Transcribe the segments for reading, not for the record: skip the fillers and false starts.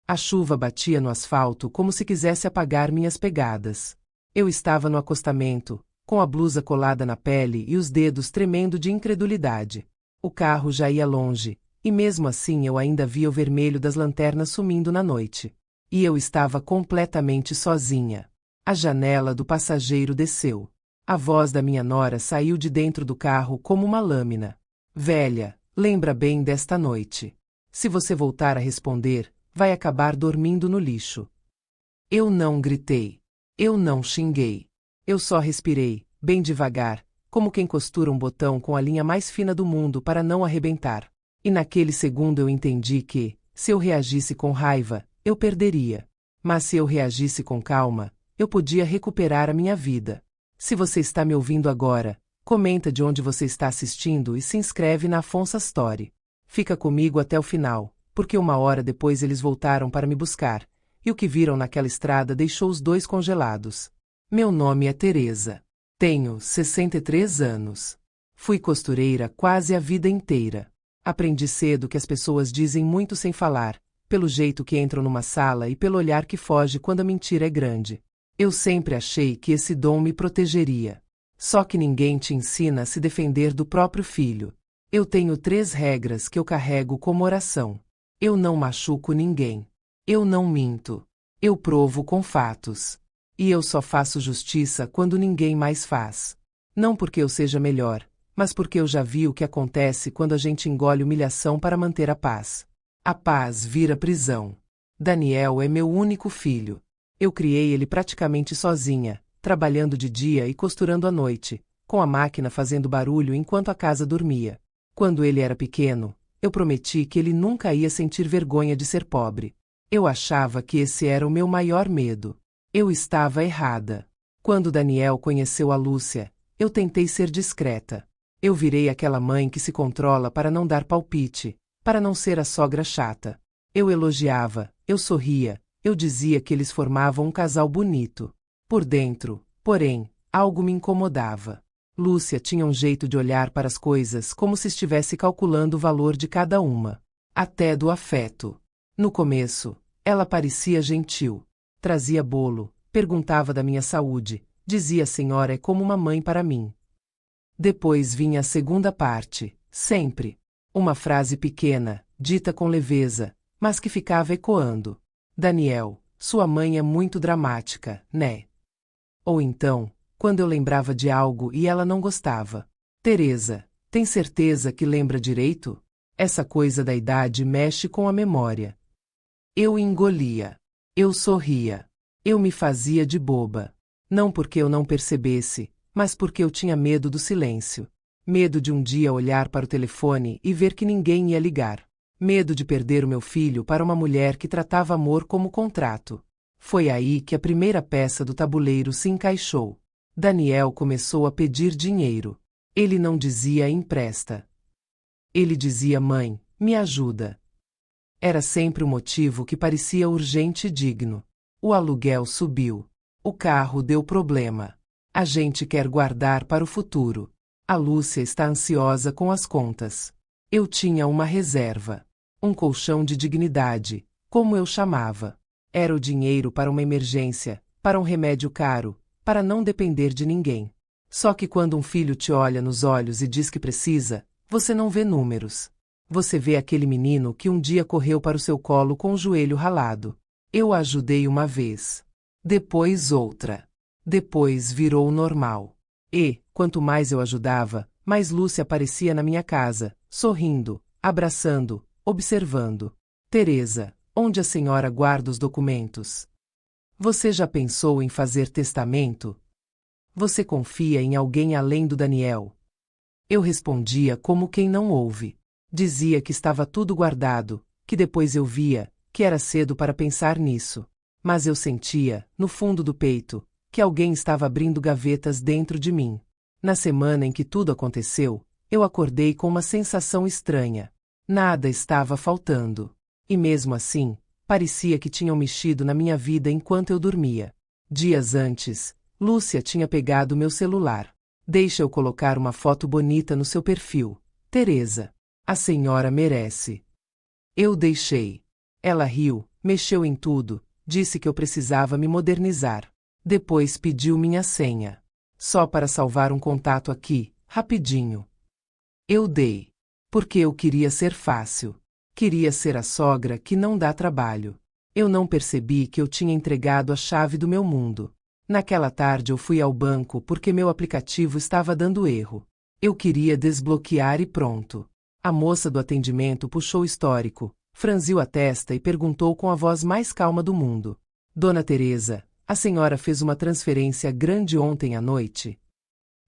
A chuva batia no asfalto como se quisesse apagar minhas pegadas. Eu estava no acostamento, com a blusa colada na pele e os dedos tremendo de incredulidade. O carro já ia longe, e mesmo assim eu ainda via o vermelho das lanternas sumindo na noite. E eu estava completamente sozinha. A janela do passageiro desceu. A voz da minha nora saiu de dentro do carro como uma lâmina. Velha, lembra bem desta noite. Se você voltar a responder, vai acabar dormindo no lixo. Eu não gritei. Eu não xinguei. Eu só respirei, bem devagar, como quem costura um botão com a linha mais fina do mundo para não arrebentar. E naquele segundo eu entendi que, se eu reagisse com raiva, eu perderia. Mas se eu reagisse com calma, eu podia recuperar a minha vida. Se você está me ouvindo agora, comenta de onde você está assistindo e se inscreve na Afonso Story. Fica comigo até o final, porque 1 hora depois eles voltaram para me buscar, e o que viram naquela estrada deixou os dois congelados. Meu nome é Teresa. Tenho 63 anos. Fui costureira quase a vida inteira. Aprendi cedo que as pessoas dizem muito sem falar, pelo jeito que entram numa sala e pelo olhar que foge quando a mentira é grande. Eu sempre achei que esse dom me protegeria. Só que ninguém te ensina a se defender do próprio filho. Eu tenho 3 regras que eu carrego como oração. Eu não machuco ninguém. Eu não minto. Eu provo com fatos. E eu só faço justiça quando ninguém mais faz. Não porque eu seja melhor, mas porque eu já vi o que acontece quando a gente engole humilhação para manter a paz. A paz vira prisão. Daniel é meu único filho. Eu criei ele praticamente sozinha, trabalhando de dia e costurando à noite, com a máquina fazendo barulho enquanto a casa dormia. Quando ele era pequeno, eu prometi que ele nunca ia sentir vergonha de ser pobre. Eu achava que esse era o meu maior medo. Eu estava errada. Quando Daniel conheceu a Lúcia, eu tentei ser discreta. Eu virei aquela mãe que se controla para não dar palpite, para não ser a sogra chata. Eu elogiava, eu sorria, eu dizia que eles formavam um casal bonito. Por dentro, porém, algo me incomodava. Lúcia tinha um jeito de olhar para as coisas como se estivesse calculando o valor de cada uma. Até do afeto. No começo, ela parecia gentil. Trazia bolo, perguntava da minha saúde, dizia a senhora é como uma mãe para mim. Depois vinha a segunda parte, sempre. Uma frase pequena, dita com leveza, mas que ficava ecoando. Daniel, sua mãe é muito dramática, né? Ou então, quando eu lembrava de algo e ela não gostava. Teresa, tem certeza que lembra direito? Essa coisa da idade mexe com a memória. Eu engolia. Eu sorria. Eu me fazia de boba. Não porque eu não percebesse, mas porque eu tinha medo do silêncio. Medo de um dia olhar para o telefone e ver que ninguém ia ligar. Medo de perder o meu filho para uma mulher que tratava amor como contrato. Foi aí que a primeira peça do tabuleiro se encaixou. Daniel começou a pedir dinheiro. Ele não dizia empresta. Ele dizia mãe, me ajuda. Era sempre um motivo que parecia urgente e digno. O aluguel subiu. O carro deu problema. A gente quer guardar para o futuro. A Lúcia está ansiosa com as contas. Eu tinha uma reserva. Um colchão de dignidade, como eu chamava. Era o dinheiro para uma emergência, para um remédio caro, para não depender de ninguém. Só que quando um filho te olha nos olhos e diz que precisa, você não vê números. Você vê aquele menino que um dia correu para o seu colo com o joelho ralado. Eu a ajudei uma vez. Depois outra. Depois virou normal. E, quanto mais eu ajudava, mais Lúcia aparecia na minha casa, sorrindo, abraçando, observando. Teresa, onde a senhora guarda os documentos? Você já pensou em fazer testamento? Você confia em alguém além do Daniel? Eu respondia como quem não ouve. Dizia que estava tudo guardado, que depois eu via, que era cedo para pensar nisso. Mas eu sentia, no fundo do peito, que alguém estava abrindo gavetas dentro de mim. Na semana em que tudo aconteceu, eu acordei com uma sensação estranha. Nada estava faltando. E mesmo assim, parecia que tinham mexido na minha vida enquanto eu dormia. Dias antes, Lúcia tinha pegado meu celular. Deixa eu colocar uma foto bonita no seu perfil. Teresa. A senhora merece. Eu deixei. Ela riu, mexeu em tudo, disse que eu precisava me modernizar. Depois pediu minha senha. Só para salvar um contato aqui, rapidinho. Eu dei. Porque eu queria ser fácil. Queria ser a sogra que não dá trabalho. Eu não percebi que eu tinha entregado a chave do meu mundo. Naquela tarde eu fui ao banco porque meu aplicativo estava dando erro. Eu queria desbloquear e pronto. A moça do atendimento puxou o histórico, franziu a testa e perguntou com a voz mais calma do mundo. Dona Teresa, a senhora fez uma transferência grande ontem à noite?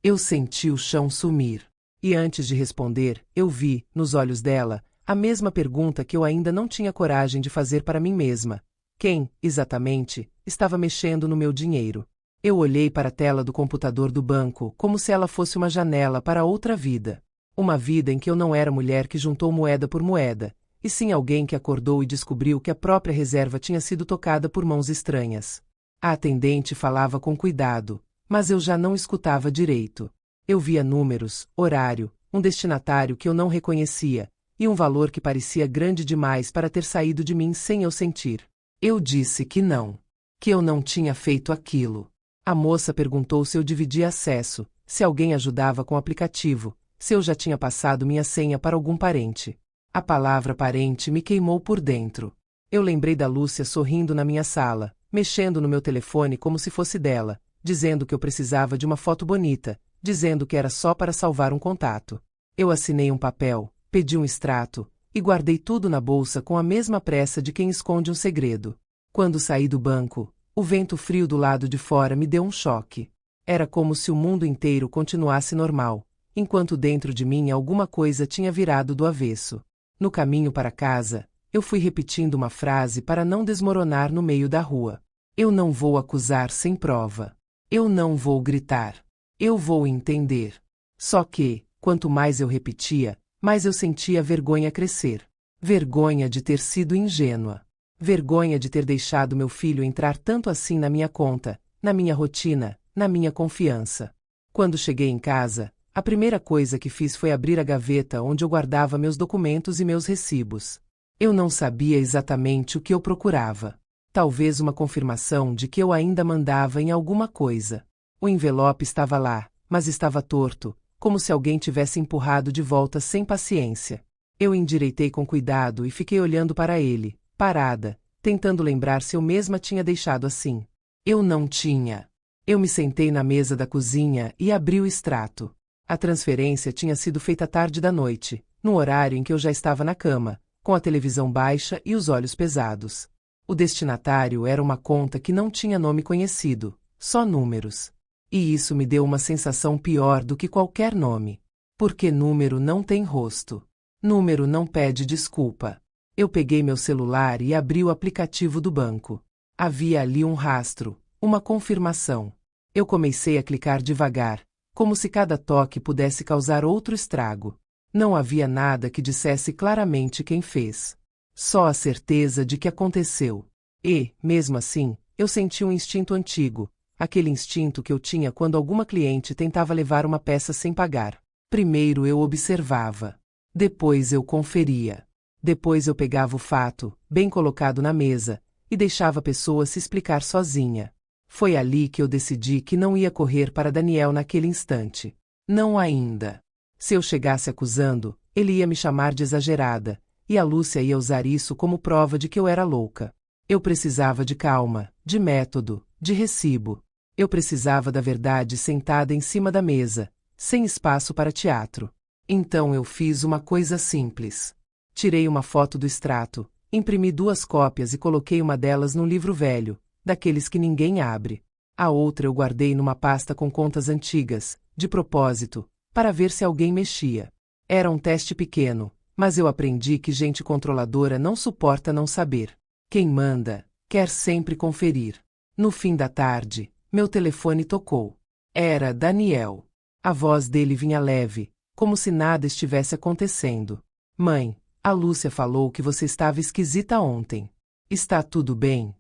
Eu senti o chão sumir. E antes de responder, eu vi, nos olhos dela, a mesma pergunta que eu ainda não tinha coragem de fazer para mim mesma. Quem, exatamente, estava mexendo no meu dinheiro? Eu olhei para a tela do computador do banco como se ela fosse uma janela para outra vida. Uma vida em que eu não era mulher que juntou moeda por moeda, e sim alguém que acordou e descobriu que a própria reserva tinha sido tocada por mãos estranhas. A atendente falava com cuidado, mas eu já não escutava direito. Eu via números, horário, um destinatário que eu não reconhecia, e um valor que parecia grande demais para ter saído de mim sem eu sentir. Eu disse que não. Que eu não tinha feito aquilo. A moça perguntou se eu dividia acesso, se alguém ajudava com o aplicativo, se eu já tinha passado minha senha para algum parente. A palavra parente me queimou por dentro. Eu lembrei da Lúcia sorrindo na minha sala, mexendo no meu telefone como se fosse dela, dizendo que eu precisava de uma foto bonita, dizendo que era só para salvar um contato. Eu assinei um papel, pedi um extrato, e guardei tudo na bolsa com a mesma pressa de quem esconde um segredo. Quando saí do banco, o vento frio do lado de fora me deu um choque. Era como se o mundo inteiro continuasse normal, enquanto dentro de mim alguma coisa tinha virado do avesso. No caminho para casa, eu fui repetindo uma frase para não desmoronar no meio da rua. Eu não vou acusar sem prova. Eu não vou gritar. Eu vou entender. Só que, quanto mais eu repetia, mais eu sentia vergonha crescer. Vergonha de ter sido ingênua. Vergonha de ter deixado meu filho entrar tanto assim na minha conta, na minha rotina, na minha confiança. Quando cheguei em casa, a primeira coisa que fiz foi abrir a gaveta onde eu guardava meus documentos e meus recibos. Eu não sabia exatamente o que eu procurava. Talvez uma confirmação de que eu ainda mandava em alguma coisa. O envelope estava lá, mas estava torto, como se alguém tivesse empurrado de volta sem paciência. Eu endireitei com cuidado e fiquei olhando para ele, parada, tentando lembrar se eu mesma tinha deixado assim. Eu não tinha. Eu me sentei na mesa da cozinha e abri o extrato. A transferência tinha sido feita tarde da noite, no horário em que eu já estava na cama, com a televisão baixa e os olhos pesados. O destinatário era uma conta que não tinha nome conhecido, só números. E isso me deu uma sensação pior do que qualquer nome. Porque número não tem rosto. Número não pede desculpa. Eu peguei meu celular e abri o aplicativo do banco. Havia ali um rastro, uma confirmação. Eu comecei a clicar devagar, como se cada toque pudesse causar outro estrago. Não havia nada que dissesse claramente quem fez. Só a certeza de que aconteceu. E, mesmo assim, eu senti um instinto antigo, aquele instinto que eu tinha quando alguma cliente tentava levar uma peça sem pagar. Primeiro eu observava. Depois eu conferia. Depois eu pegava o fato, bem colocado na mesa, e deixava a pessoa se explicar sozinha. Foi ali que eu decidi que não ia correr para Daniel naquele instante. Não ainda. Se eu chegasse acusando, ele ia me chamar de exagerada, e a Lúcia ia usar isso como prova de que eu era louca. Eu precisava de calma, de método, de recibo. Eu precisava da verdade sentada em cima da mesa, sem espaço para teatro. Então eu fiz uma coisa simples. Tirei uma foto do extrato, imprimi 2 cópias e coloquei uma delas num livro velho, daqueles que ninguém abre. A outra eu guardei numa pasta com contas antigas, de propósito, para ver se alguém mexia. Era um teste pequeno, mas eu aprendi que gente controladora não suporta não saber. Quem manda, quer sempre conferir. No fim da tarde, meu telefone tocou. Era Daniel. A voz dele vinha leve, como se nada estivesse acontecendo. Mãe, a Lúcia falou que você estava esquisita ontem. Está tudo bem?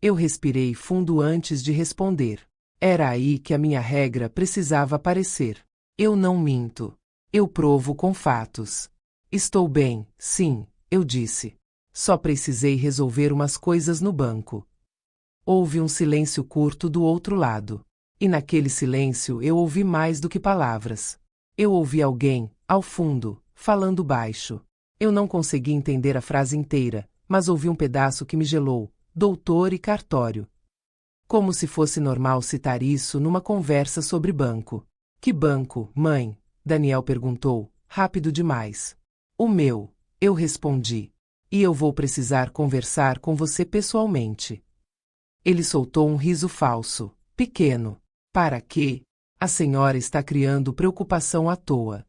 Eu respirei fundo antes de responder. Era aí que a minha regra precisava aparecer. Eu não minto. Eu provo com fatos. Estou bem, sim, eu disse. Só precisei resolver umas coisas no banco. Houve um silêncio curto do outro lado. E naquele silêncio eu ouvi mais do que palavras. Eu ouvi alguém, ao fundo, falando baixo. Eu não consegui entender a frase inteira, mas ouvi um pedaço que me gelou: doutor e cartório. Como se fosse normal citar isso numa conversa sobre banco. Que banco, mãe? Daniel perguntou, rápido demais. O meu, eu respondi. E eu vou precisar conversar com você pessoalmente. Ele soltou um riso falso, pequeno. Para quê? A senhora está criando preocupação à toa.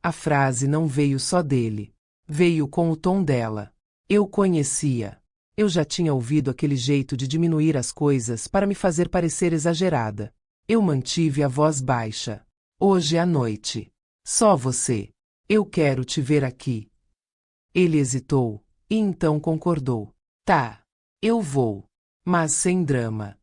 A frase não veio só dele. Veio com o tom dela. Eu conhecia. Eu já tinha ouvido aquele jeito de diminuir as coisas para me fazer parecer exagerada. Eu mantive a voz baixa. Hoje à noite. Só você. Eu quero te ver aqui. Ele hesitou, e então concordou. Tá. Eu vou. Mas sem drama.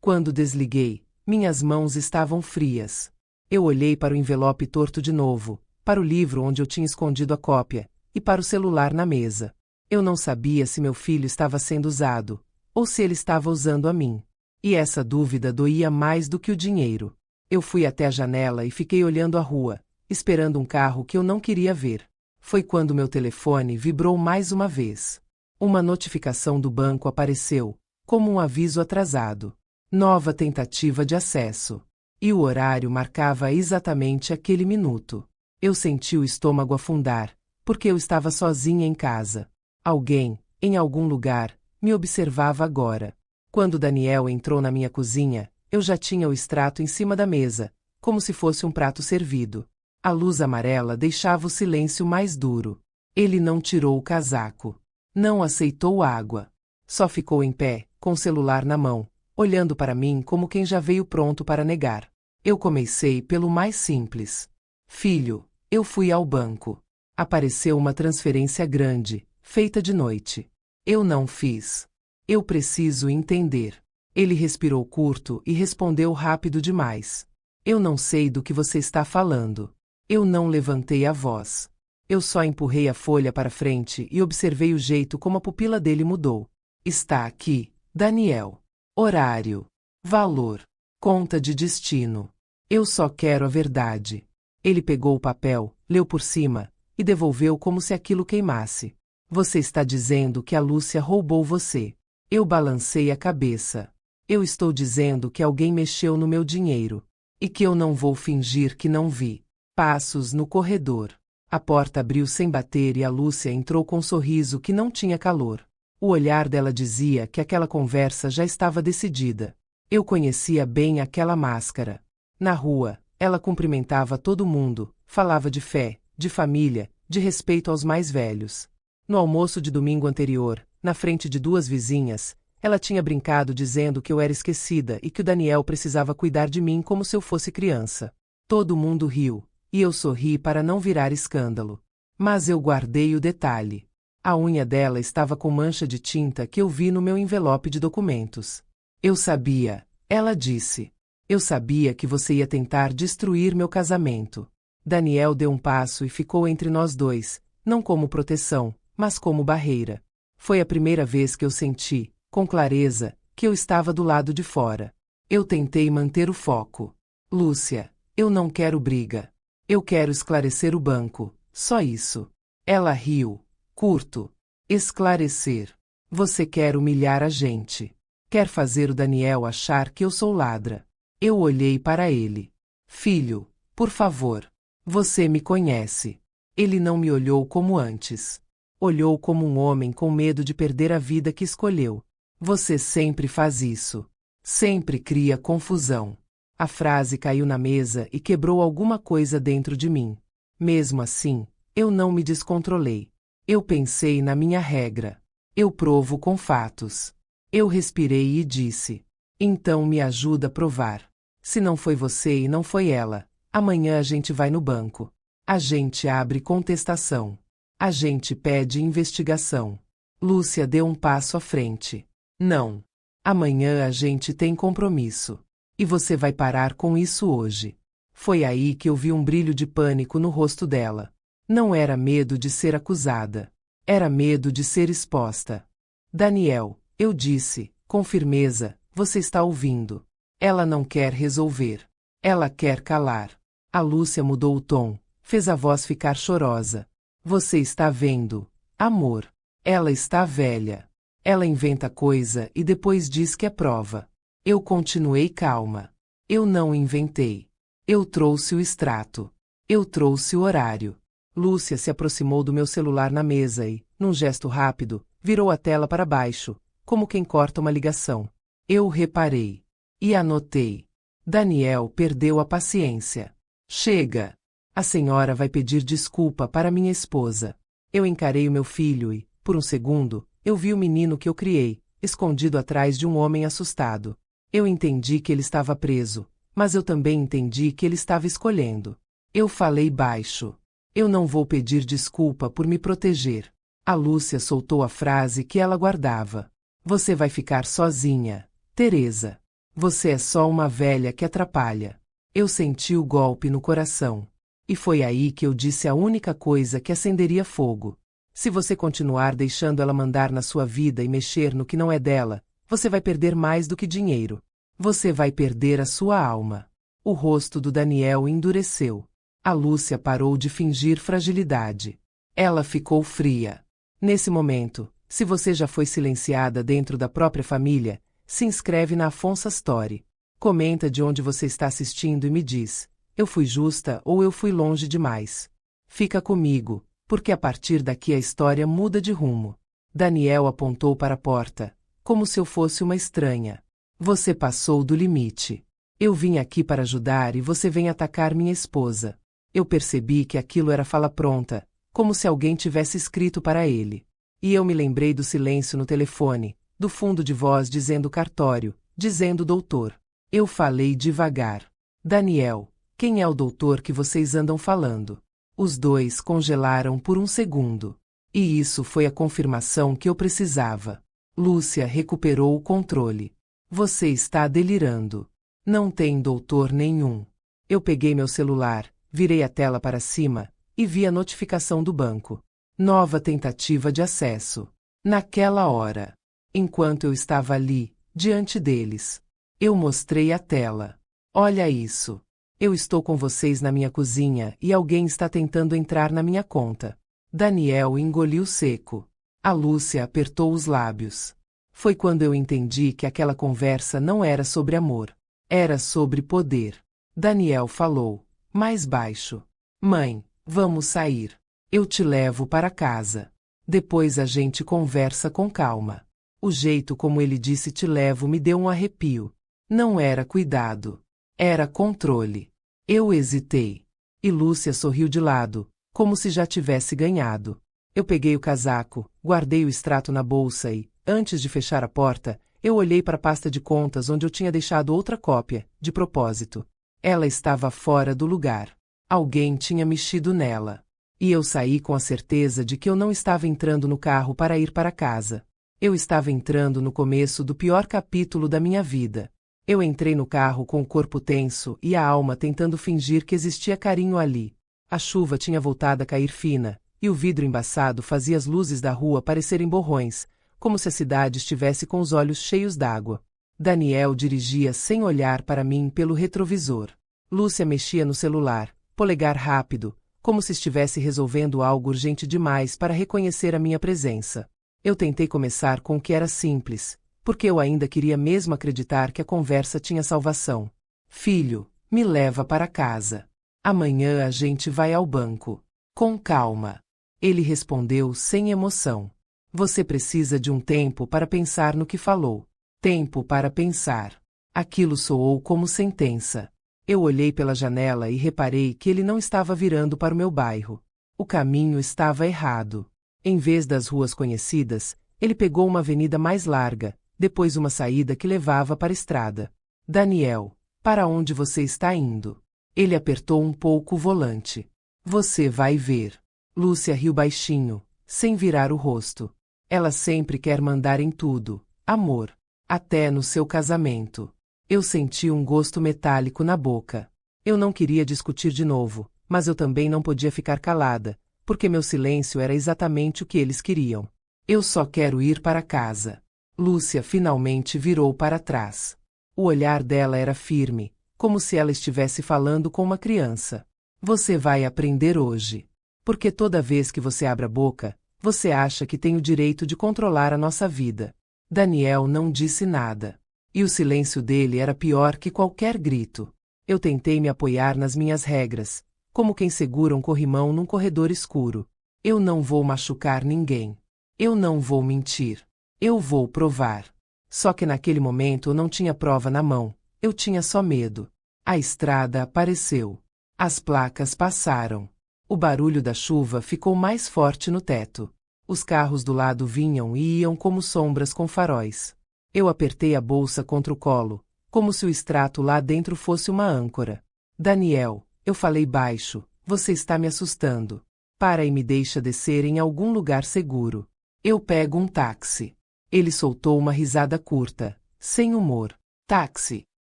Quando desliguei, minhas mãos estavam frias. Eu olhei para o envelope torto de novo, para o livro onde eu tinha escondido a cópia, e para o celular na mesa. Eu não sabia se meu filho estava sendo usado, ou se ele estava usando a mim. E essa dúvida doía mais do que o dinheiro. Eu fui até a janela e fiquei olhando a rua, esperando um carro que eu não queria ver. Foi quando meu telefone vibrou mais uma vez. Uma notificação do banco apareceu, como um aviso atrasado. Nova tentativa de acesso. E o horário marcava exatamente aquele minuto. Eu senti o estômago afundar, porque eu estava sozinha em casa. Alguém, em algum lugar, me observava agora. Quando Daniel entrou na minha cozinha, eu já tinha o extrato em cima da mesa, como se fosse um prato servido. A luz amarela deixava o silêncio mais duro. Ele não tirou o casaco. Não aceitou água. Só ficou em pé, com o celular na mão, olhando para mim como quem já veio pronto para negar. Eu comecei pelo mais simples. Filho, eu fui ao banco. Apareceu uma transferência grande, feita de noite. Eu não fiz. Eu preciso entender. Ele respirou curto e respondeu rápido demais. Eu não sei do que você está falando. Eu não levantei a voz. Eu só empurrei a folha para frente e observei o jeito como a pupila dele mudou. Está aqui, Daniel. Horário. Valor. Conta de destino. Eu só quero a verdade. Ele pegou o papel, leu por cima, e devolveu como se aquilo queimasse. Você está dizendo que a Lúcia roubou você. Eu balancei a cabeça. Eu estou dizendo que alguém mexeu no meu dinheiro. E que eu não vou fingir que não vi. Passos no corredor. A porta abriu sem bater e a Lúcia entrou com um sorriso que não tinha calor. O olhar dela dizia que aquela conversa já estava decidida. Eu conhecia bem aquela máscara. Na rua, ela cumprimentava todo mundo, falava de fé, de família, de respeito aos mais velhos. No almoço de domingo anterior, na frente de duas vizinhas, ela tinha brincado dizendo que eu era esquecida e que o Daniel precisava cuidar de mim como se eu fosse criança. Todo mundo riu, e eu sorri para não virar escândalo. Mas eu guardei o detalhe. A unha dela estava com mancha de tinta que eu vi no meu envelope de documentos. Eu sabia, ela disse. Eu sabia que você ia tentar destruir meu casamento. Daniel deu um passo e ficou entre nós dois, não como proteção, mas como barreira. Foi a primeira vez que eu senti, com clareza, que eu estava do lado de fora. Eu tentei manter o foco. Lúcia, eu não quero briga. Eu quero esclarecer o banco, só isso. Ela riu. Curto. Esclarecer. Você quer humilhar a gente. Quer fazer o Daniel achar que eu sou ladra. Eu olhei para ele. Filho, por favor. Você me conhece. Ele não me olhou como antes. Olhou como um homem com medo de perder a vida que escolheu. Você sempre faz isso. Sempre cria confusão. A frase caiu na mesa e quebrou alguma coisa dentro de mim. Mesmo assim, eu não me descontrolei. Eu pensei na minha regra. Eu provo com fatos. Eu respirei e disse. Então me ajuda a provar. Se não foi você e não foi ela, amanhã a gente vai no banco. A gente abre contestação. A gente pede investigação. Lúcia deu um passo à frente. Não. Amanhã a gente tem compromisso. E você vai parar com isso hoje. Foi aí que eu vi um brilho de pânico no rosto dela. Não era medo de ser acusada. Era medo de ser exposta. Daniel, eu disse, com firmeza, você está ouvindo. Ela não quer resolver. Ela quer calar. A Lúcia mudou o tom, fez a voz ficar chorosa. Você está vendo, amor. Ela está velha. Ela inventa coisa e depois diz que é prova. Eu continuei calma. Eu não inventei. Eu trouxe o extrato. Eu trouxe o horário. Lúcia se aproximou do meu celular na mesa e, num gesto rápido, virou a tela para baixo, como quem corta uma ligação. Eu reparei. E anotei. Daniel perdeu a paciência. Chega! A senhora vai pedir desculpa para minha esposa. Eu encarei o meu filho e, por um segundo, eu vi o menino que eu criei, escondido atrás de um homem assustado. Eu entendi que ele estava preso, mas eu também entendi que ele estava escolhendo. Eu falei baixo. Eu não vou pedir desculpa por me proteger. A Lúcia soltou a frase que ela guardava. Você vai ficar sozinha, Teresa. Você é só uma velha que atrapalha. Eu senti o golpe no coração. E foi aí que eu disse a única coisa que acenderia fogo. Se você continuar deixando ela mandar na sua vida e mexer no que não é dela, você vai perder mais do que dinheiro. Você vai perder a sua alma. O rosto do Daniel endureceu. A Lúcia parou de fingir fragilidade. Ela ficou fria. Nesse momento, se você já foi silenciada dentro da própria família, se inscreve na Afonso Story. Comenta de onde você está assistindo e me diz, eu fui justa ou eu fui longe demais. Fica comigo, porque a partir daqui a história muda de rumo. Daniel apontou para a porta, como se eu fosse uma estranha. Você passou do limite. Eu vim aqui para ajudar e você vem atacar minha esposa. Eu percebi que aquilo era fala pronta, como se alguém tivesse escrito para ele. E eu me lembrei do silêncio no telefone, do fundo de voz dizendo cartório, dizendo doutor. Eu falei devagar. Daniel, quem é o doutor que vocês andam falando? Os dois congelaram por um segundo. E isso foi a confirmação que eu precisava. Lúcia recuperou o controle. Você está delirando. Não tem doutor nenhum. Eu peguei meu celular, virei a tela para cima, e vi a notificação do banco. Nova tentativa de acesso. Naquela hora. Enquanto eu estava ali, diante deles. Eu mostrei a tela. Olha isso. Eu estou com vocês na minha cozinha e alguém está tentando entrar na minha conta. Daniel engoliu seco. A Lúcia apertou os lábios. Foi quando eu entendi que aquela conversa não era sobre amor. Era sobre poder. Daniel falou, mais baixo. Mãe, vamos sair. Eu te levo para casa. Depois a gente conversa com calma. O jeito como ele disse te levo me deu um arrepio. Não era cuidado. Era controle. Eu hesitei. E Lúcia sorriu de lado, como se já tivesse ganhado. Eu peguei o casaco, guardei o extrato na bolsa e, antes de fechar a porta, eu olhei para a pasta de contas onde eu tinha deixado outra cópia, de propósito. Ela estava fora do lugar. Alguém tinha mexido nela. E eu saí com a certeza de que eu não estava entrando no carro para ir para casa. Eu estava entrando no começo do pior capítulo da minha vida. Eu entrei no carro com o corpo tenso e a alma tentando fingir que existia carinho ali. A chuva tinha voltado a cair fina, e o vidro embaçado fazia as luzes da rua parecerem borrões, como se a cidade estivesse com os olhos cheios d'água. Daniel dirigia sem olhar para mim pelo retrovisor. Lúcia mexia no celular, polegar rápido, como se estivesse resolvendo algo urgente demais para reconhecer a minha presença. Eu tentei começar com o que era simples, porque eu ainda queria mesmo acreditar que a conversa tinha salvação. Filho, me leva para casa. Amanhã a gente vai ao banco. Com calma. Ele respondeu sem emoção. Você precisa de um tempo para pensar no que falou. Tempo para pensar. Aquilo soou como sentença. Eu olhei pela janela e reparei que ele não estava virando para o meu bairro. O caminho estava errado. Em vez das ruas conhecidas, ele pegou uma avenida mais larga, depois uma saída que levava para a estrada. Daniel, para onde você está indo? Ele apertou um pouco o volante. Você vai ver. Lúcia riu baixinho, sem virar o rosto. Ela sempre quer mandar em tudo, amor. Até no seu casamento. Eu senti um gosto metálico na boca. Eu não queria discutir de novo, mas eu também não podia ficar calada, porque meu silêncio era exatamente o que eles queriam. Eu só quero ir para casa. Lúcia finalmente virou para trás. O olhar dela era firme, como se ela estivesse falando com uma criança. Você vai aprender hoje. Porque toda vez que você abre a boca, você acha que tem o direito de controlar a nossa vida. Daniel não disse nada. E o silêncio dele era pior que qualquer grito. Eu tentei me apoiar nas minhas regras, como quem segura um corrimão num corredor escuro. Eu não vou machucar ninguém. Eu não vou mentir. Eu vou provar. Só que naquele momento eu não tinha prova na mão, eu tinha só medo. A estrada apareceu. As placas passaram. O barulho da chuva ficou mais forte no teto. Os carros do lado vinham e iam como sombras com faróis. Eu apertei a bolsa contra o colo, como se o extrato lá dentro fosse uma âncora. Daniel, eu falei baixo, você está me assustando. Para e me deixa descer em algum lugar seguro. Eu pego um táxi. Ele soltou uma risada curta, sem humor. Táxi.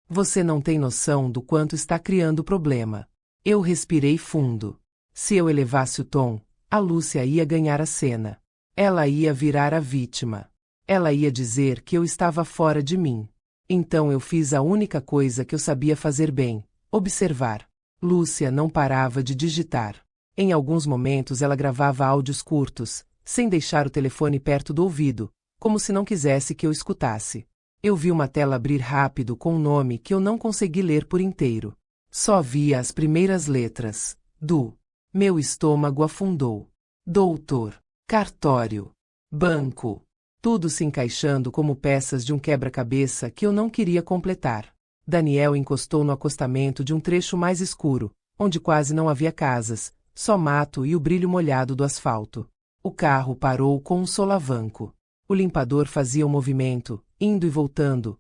Você não tem noção do quanto está criando problema. Eu respirei fundo. Se eu elevasse o tom, a Lúcia ia ganhar a cena. Ela ia virar a vítima. Ela ia dizer que eu estava fora de mim. Então eu fiz a única coisa que eu sabia fazer bem: observar. Lúcia não parava de digitar. Em alguns momentos ela gravava áudios curtos, sem deixar o telefone perto do ouvido, como se não quisesse que eu escutasse. Eu vi uma tela abrir rápido com um nome que eu não consegui ler por inteiro. Só via as primeiras letras. Meu estômago afundou. Doutor. Cartório. Banco. Tudo se encaixando como peças de um quebra-cabeça que eu não queria completar. Daniel encostou no acostamento de um trecho mais escuro, onde quase não havia casas, só mato e o brilho molhado do asfalto. O carro parou com um solavanco. O limpador fazia um movimento, indo e voltando,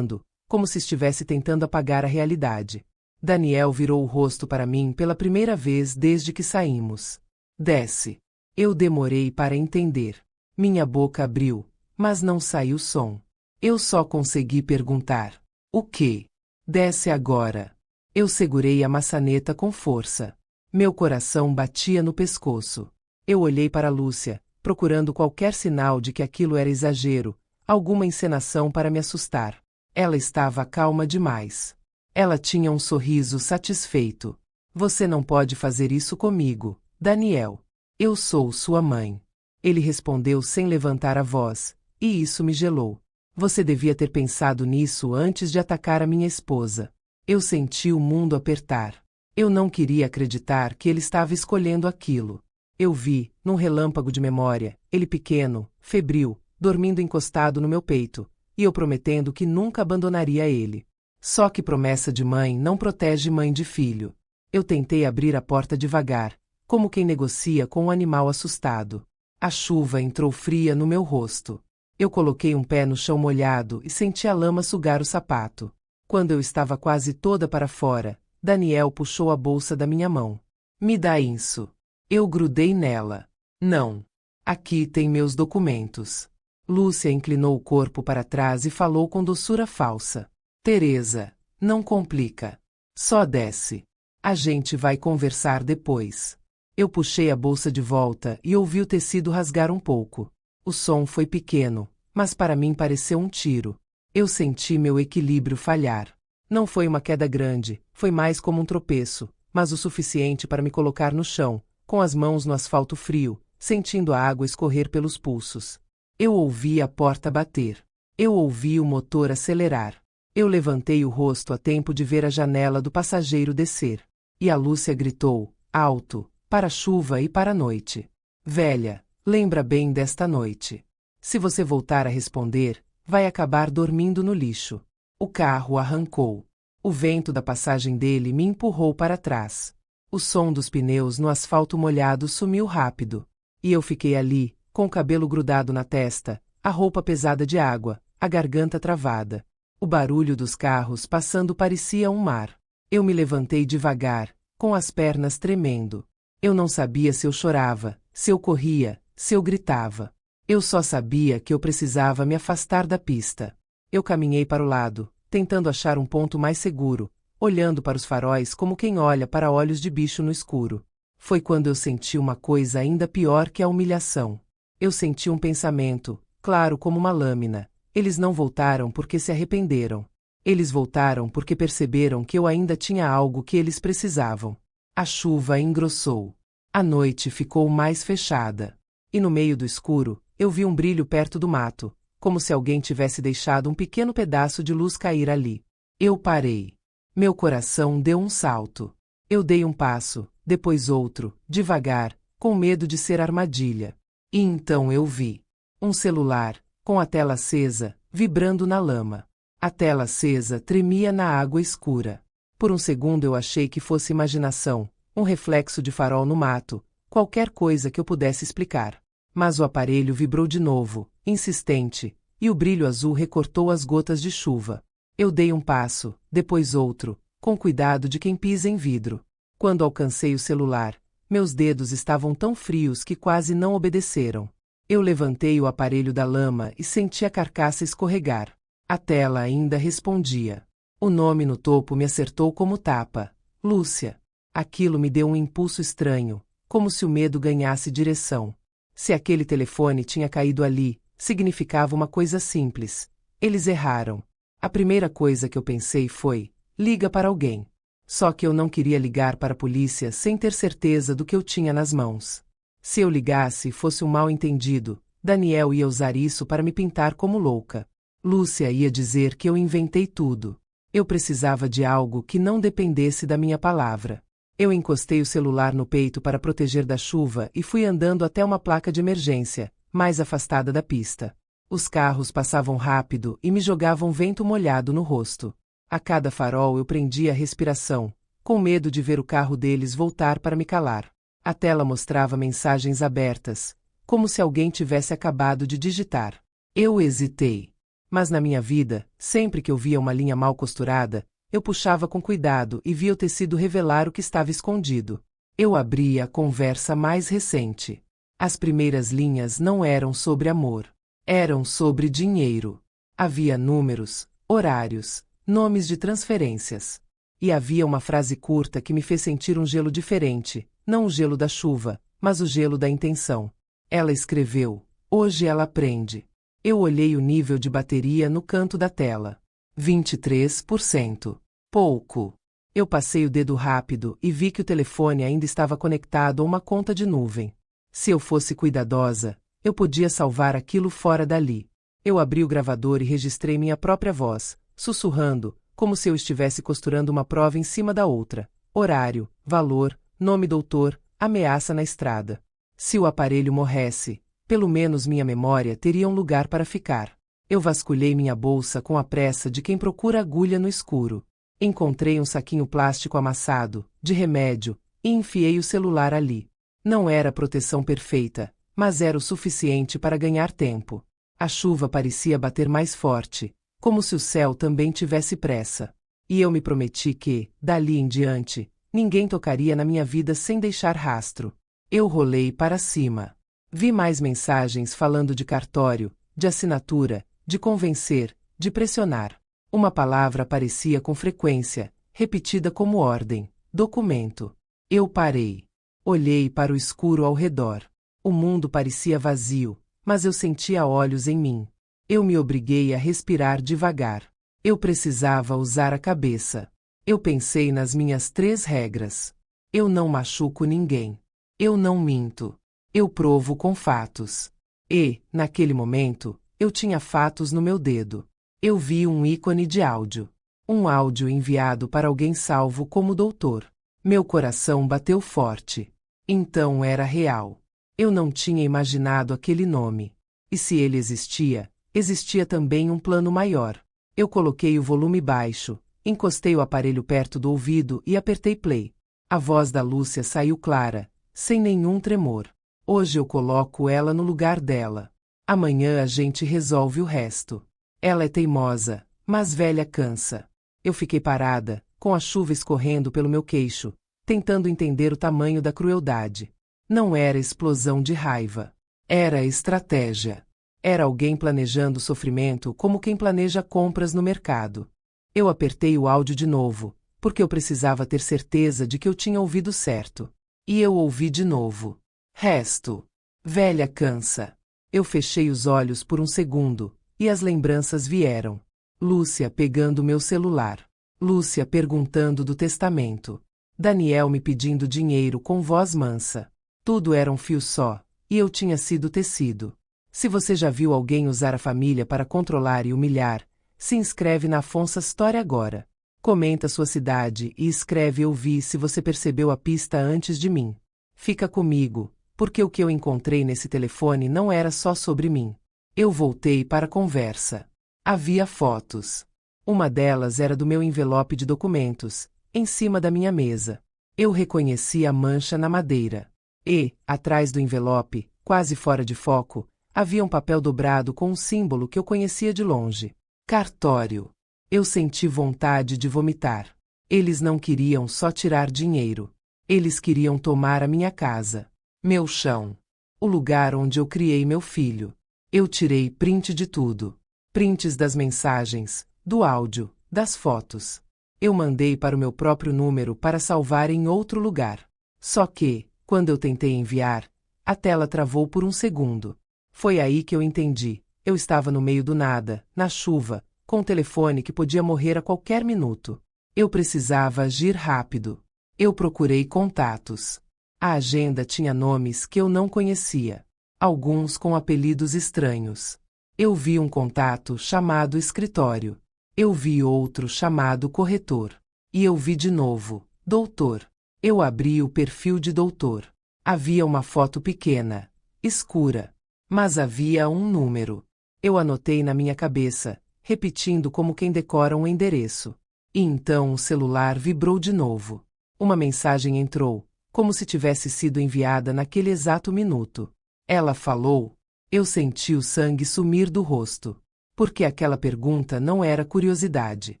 como se estivesse tentando apagar a realidade. Daniel virou o rosto para mim pela primeira vez desde que saímos. Desce. Eu demorei para entender. Minha boca abriu, mas não saiu som. Eu só consegui perguntar: o quê? Desce agora. Eu segurei a maçaneta com força. Meu coração batia no pescoço. Eu olhei para Lúcia, procurando qualquer sinal de que aquilo era exagero, alguma encenação para me assustar. Ela estava calma demais. Ela tinha um sorriso satisfeito. Você não pode fazer isso comigo, Daniel. Eu sou sua mãe. Ele respondeu sem levantar a voz, e isso me gelou. Você devia ter pensado nisso antes de atacar a minha esposa. Eu senti o mundo apertar. Eu não queria acreditar que ele estava escolhendo aquilo. Eu vi, num relâmpago de memória, ele pequeno, febril, dormindo encostado no meu peito, e eu prometendo que nunca abandonaria ele. Só que promessa de mãe não protege mãe de filho. Eu tentei abrir a porta devagar, como quem negocia com um animal assustado. A chuva entrou fria no meu rosto. Eu coloquei um pé no chão molhado e senti a lama sugar o sapato. Quando eu estava quase toda para fora, Daniel puxou a bolsa da minha mão. Me dá isso. Eu grudei nela. Não. Aqui tem meus documentos. Lúcia inclinou o corpo para trás e falou com doçura falsa. Teresa, não complica. Só desce. A gente vai conversar depois. Eu puxei a bolsa de volta e ouvi o tecido rasgar um pouco. O som foi pequeno, mas para mim pareceu um tiro. Eu senti meu equilíbrio falhar. Não foi uma queda grande, foi mais como um tropeço, mas o suficiente para me colocar no chão, com as mãos no asfalto frio, sentindo a água escorrer pelos pulsos. Eu ouvi a porta bater. Eu ouvi o motor acelerar. Eu levantei o rosto a tempo de ver a janela do passageiro descer. E a Lúcia gritou, alto, para a chuva e para a noite. Velha, lembra bem desta noite. Se você voltar a responder, vai acabar dormindo no lixo. O carro arrancou. O vento da passagem dele me empurrou para trás. O som dos pneus no asfalto molhado sumiu rápido. E eu fiquei ali, com o cabelo grudado na testa, a roupa pesada de água, a garganta travada. O barulho dos carros passando parecia um mar. Eu me levantei devagar, com as pernas tremendo. Eu não sabia se eu chorava, se eu corria, se eu gritava. Eu só sabia que eu precisava me afastar da pista. Eu caminhei para o lado, tentando achar um ponto mais seguro, olhando para os faróis como quem olha para olhos de bicho no escuro. Foi quando eu senti uma coisa ainda pior que a humilhação. Eu senti um pensamento, claro como uma lâmina. Eles não voltaram porque se arrependeram. Eles voltaram porque perceberam que eu ainda tinha algo que eles precisavam. A chuva engrossou. A noite ficou mais fechada. E no meio do escuro, eu vi um brilho perto do mato, como se alguém tivesse deixado um pequeno pedaço de luz cair ali. Eu parei. Meu coração deu um salto. Eu dei um passo, depois outro, devagar, com medo de ser armadilha. E então eu vi um celular, com a tela acesa, vibrando na lama. A tela acesa tremia na água escura. Por um segundo eu achei que fosse imaginação, um reflexo de farol no mato, qualquer coisa que eu pudesse explicar. Mas o aparelho vibrou de novo, insistente, e o brilho azul recortou as gotas de chuva. Eu dei um passo, depois outro, com cuidado de quem pisa em vidro. Quando alcancei o celular, meus dedos estavam tão frios que quase não obedeceram. Eu levantei o aparelho da lama e senti a carcaça escorregar. A tela ainda respondia. O nome no topo me acertou como tapa. Lúcia. Aquilo me deu um impulso estranho, como se o medo ganhasse direção. Se aquele telefone tinha caído ali, significava uma coisa simples. Eles erraram. A primeira coisa que eu pensei foi: liga para alguém. Só que eu não queria ligar para a polícia sem ter certeza do que eu tinha nas mãos. Se eu ligasse e fosse um mal-entendido, Daniel ia usar isso para me pintar como louca. Lúcia ia dizer que eu inventei tudo. Eu precisava de algo que não dependesse da minha palavra. Eu encostei o celular no peito para proteger da chuva e fui andando até uma placa de emergência, mais afastada da pista. Os carros passavam rápido e me jogavam vento molhado no rosto. A cada farol eu prendia a respiração, com medo de ver o carro deles voltar para me calar. A tela mostrava mensagens abertas, como se alguém tivesse acabado de digitar. Eu hesitei. Mas na minha vida, sempre que eu via uma linha mal costurada, eu puxava com cuidado e via o tecido revelar o que estava escondido. Eu abria a conversa mais recente. As primeiras linhas não eram sobre amor. Eram sobre dinheiro. Havia números, horários, nomes de transferências. E havia uma frase curta que me fez sentir um gelo diferente, não o gelo da chuva, mas o gelo da intenção. Ela escreveu: hoje ela aprende. Eu olhei o nível de bateria no canto da tela. 23%. Pouco. Eu passei o dedo rápido e vi que o telefone ainda estava conectado a uma conta de nuvem. Se eu fosse cuidadosa, eu podia salvar aquilo fora dali. Eu abri o gravador e registrei minha própria voz, sussurrando, como se eu estivesse costurando uma prova em cima da outra. Horário, valor, nome doutor, ameaça na estrada. Se o aparelho morresse, pelo menos minha memória teria um lugar para ficar. Eu vasculhei minha bolsa com a pressa de quem procura agulha no escuro. Encontrei um saquinho plástico amassado, de remédio, e enfiei o celular ali. Não era proteção perfeita, mas era o suficiente para ganhar tempo. A chuva parecia bater mais forte, como se o céu também tivesse pressa. E eu me prometi que, dali em diante, ninguém tocaria na minha vida sem deixar rastro. Eu rolei para cima. Vi mais mensagens falando de cartório, de assinatura, de convencer, de pressionar. Uma palavra aparecia com frequência, repetida como ordem: documento. Eu parei. Olhei para o escuro ao redor. O mundo parecia vazio, mas eu sentia olhos em mim. Eu me obriguei a respirar devagar. Eu precisava usar a cabeça. Eu pensei nas minhas 3 regras. Eu não machuco ninguém. Eu não minto. Eu provo com fatos. E, naquele momento, eu tinha fatos no meu dedo. Eu vi um ícone de áudio. Um áudio enviado para alguém salvo como doutor. Meu coração bateu forte. Então era real. Eu não tinha imaginado aquele nome. E se ele existia, existia também um plano maior. Eu coloquei o volume baixo, encostei o aparelho perto do ouvido e apertei play. A voz da Lúcia saiu clara, sem nenhum tremor. Hoje eu coloco ela no lugar dela. Amanhã a gente resolve o resto. Ela é teimosa, mas velha cansa. Eu fiquei parada, com a chuva escorrendo pelo meu queixo, tentando entender o tamanho da crueldade. Não era explosão de raiva. Era estratégia. Era alguém planejando sofrimento como quem planeja compras no mercado. Eu apertei o áudio de novo, porque eu precisava ter certeza de que eu tinha ouvido certo. E eu ouvi de novo. Resto. Velha cansa. Eu fechei os olhos por um segundo, e as lembranças vieram. Lúcia pegando meu celular. Lúcia perguntando do testamento. Daniel me pedindo dinheiro com voz mansa. Tudo era um fio só, e eu tinha sido tecido. Se você já viu alguém usar a família para controlar e humilhar, se inscreve na Afonso Story agora. Comenta sua cidade e escreve eu vi se você percebeu a pista antes de mim. Fica comigo, porque o que eu encontrei nesse telefone não era só sobre mim. Eu voltei para a conversa. Havia fotos. Uma delas era do meu envelope de documentos, em cima da minha mesa. Eu reconheci a mancha na madeira. E, atrás do envelope, quase fora de foco, havia um papel dobrado com um símbolo que eu conhecia de longe. Cartório. Eu senti vontade de vomitar. Eles não queriam só tirar dinheiro. Eles queriam tomar a minha casa. Meu chão. O lugar onde eu criei meu filho. Eu tirei print de tudo. Prints das mensagens, do áudio, das fotos. Eu mandei para o meu próprio número para salvar em outro lugar. Só que, quando eu tentei enviar, a tela travou por um segundo. Foi aí que eu entendi. Eu estava no meio do nada, na chuva, com um telefone que podia morrer a qualquer minuto. Eu precisava agir rápido. Eu procurei contatos. A agenda tinha nomes que eu não conhecia. Alguns com apelidos estranhos. Eu vi um contato chamado escritório. Eu vi outro chamado corretor. E eu vi de novo, doutor. Eu abri o perfil de doutor. Havia uma foto pequena, escura. Mas havia um número. Eu anotei na minha cabeça, repetindo como quem decora um endereço. E então o celular vibrou de novo. Uma mensagem entrou, como se tivesse sido enviada naquele exato minuto. Ela falou. Eu senti o sangue sumir do rosto. Porque aquela pergunta não era curiosidade.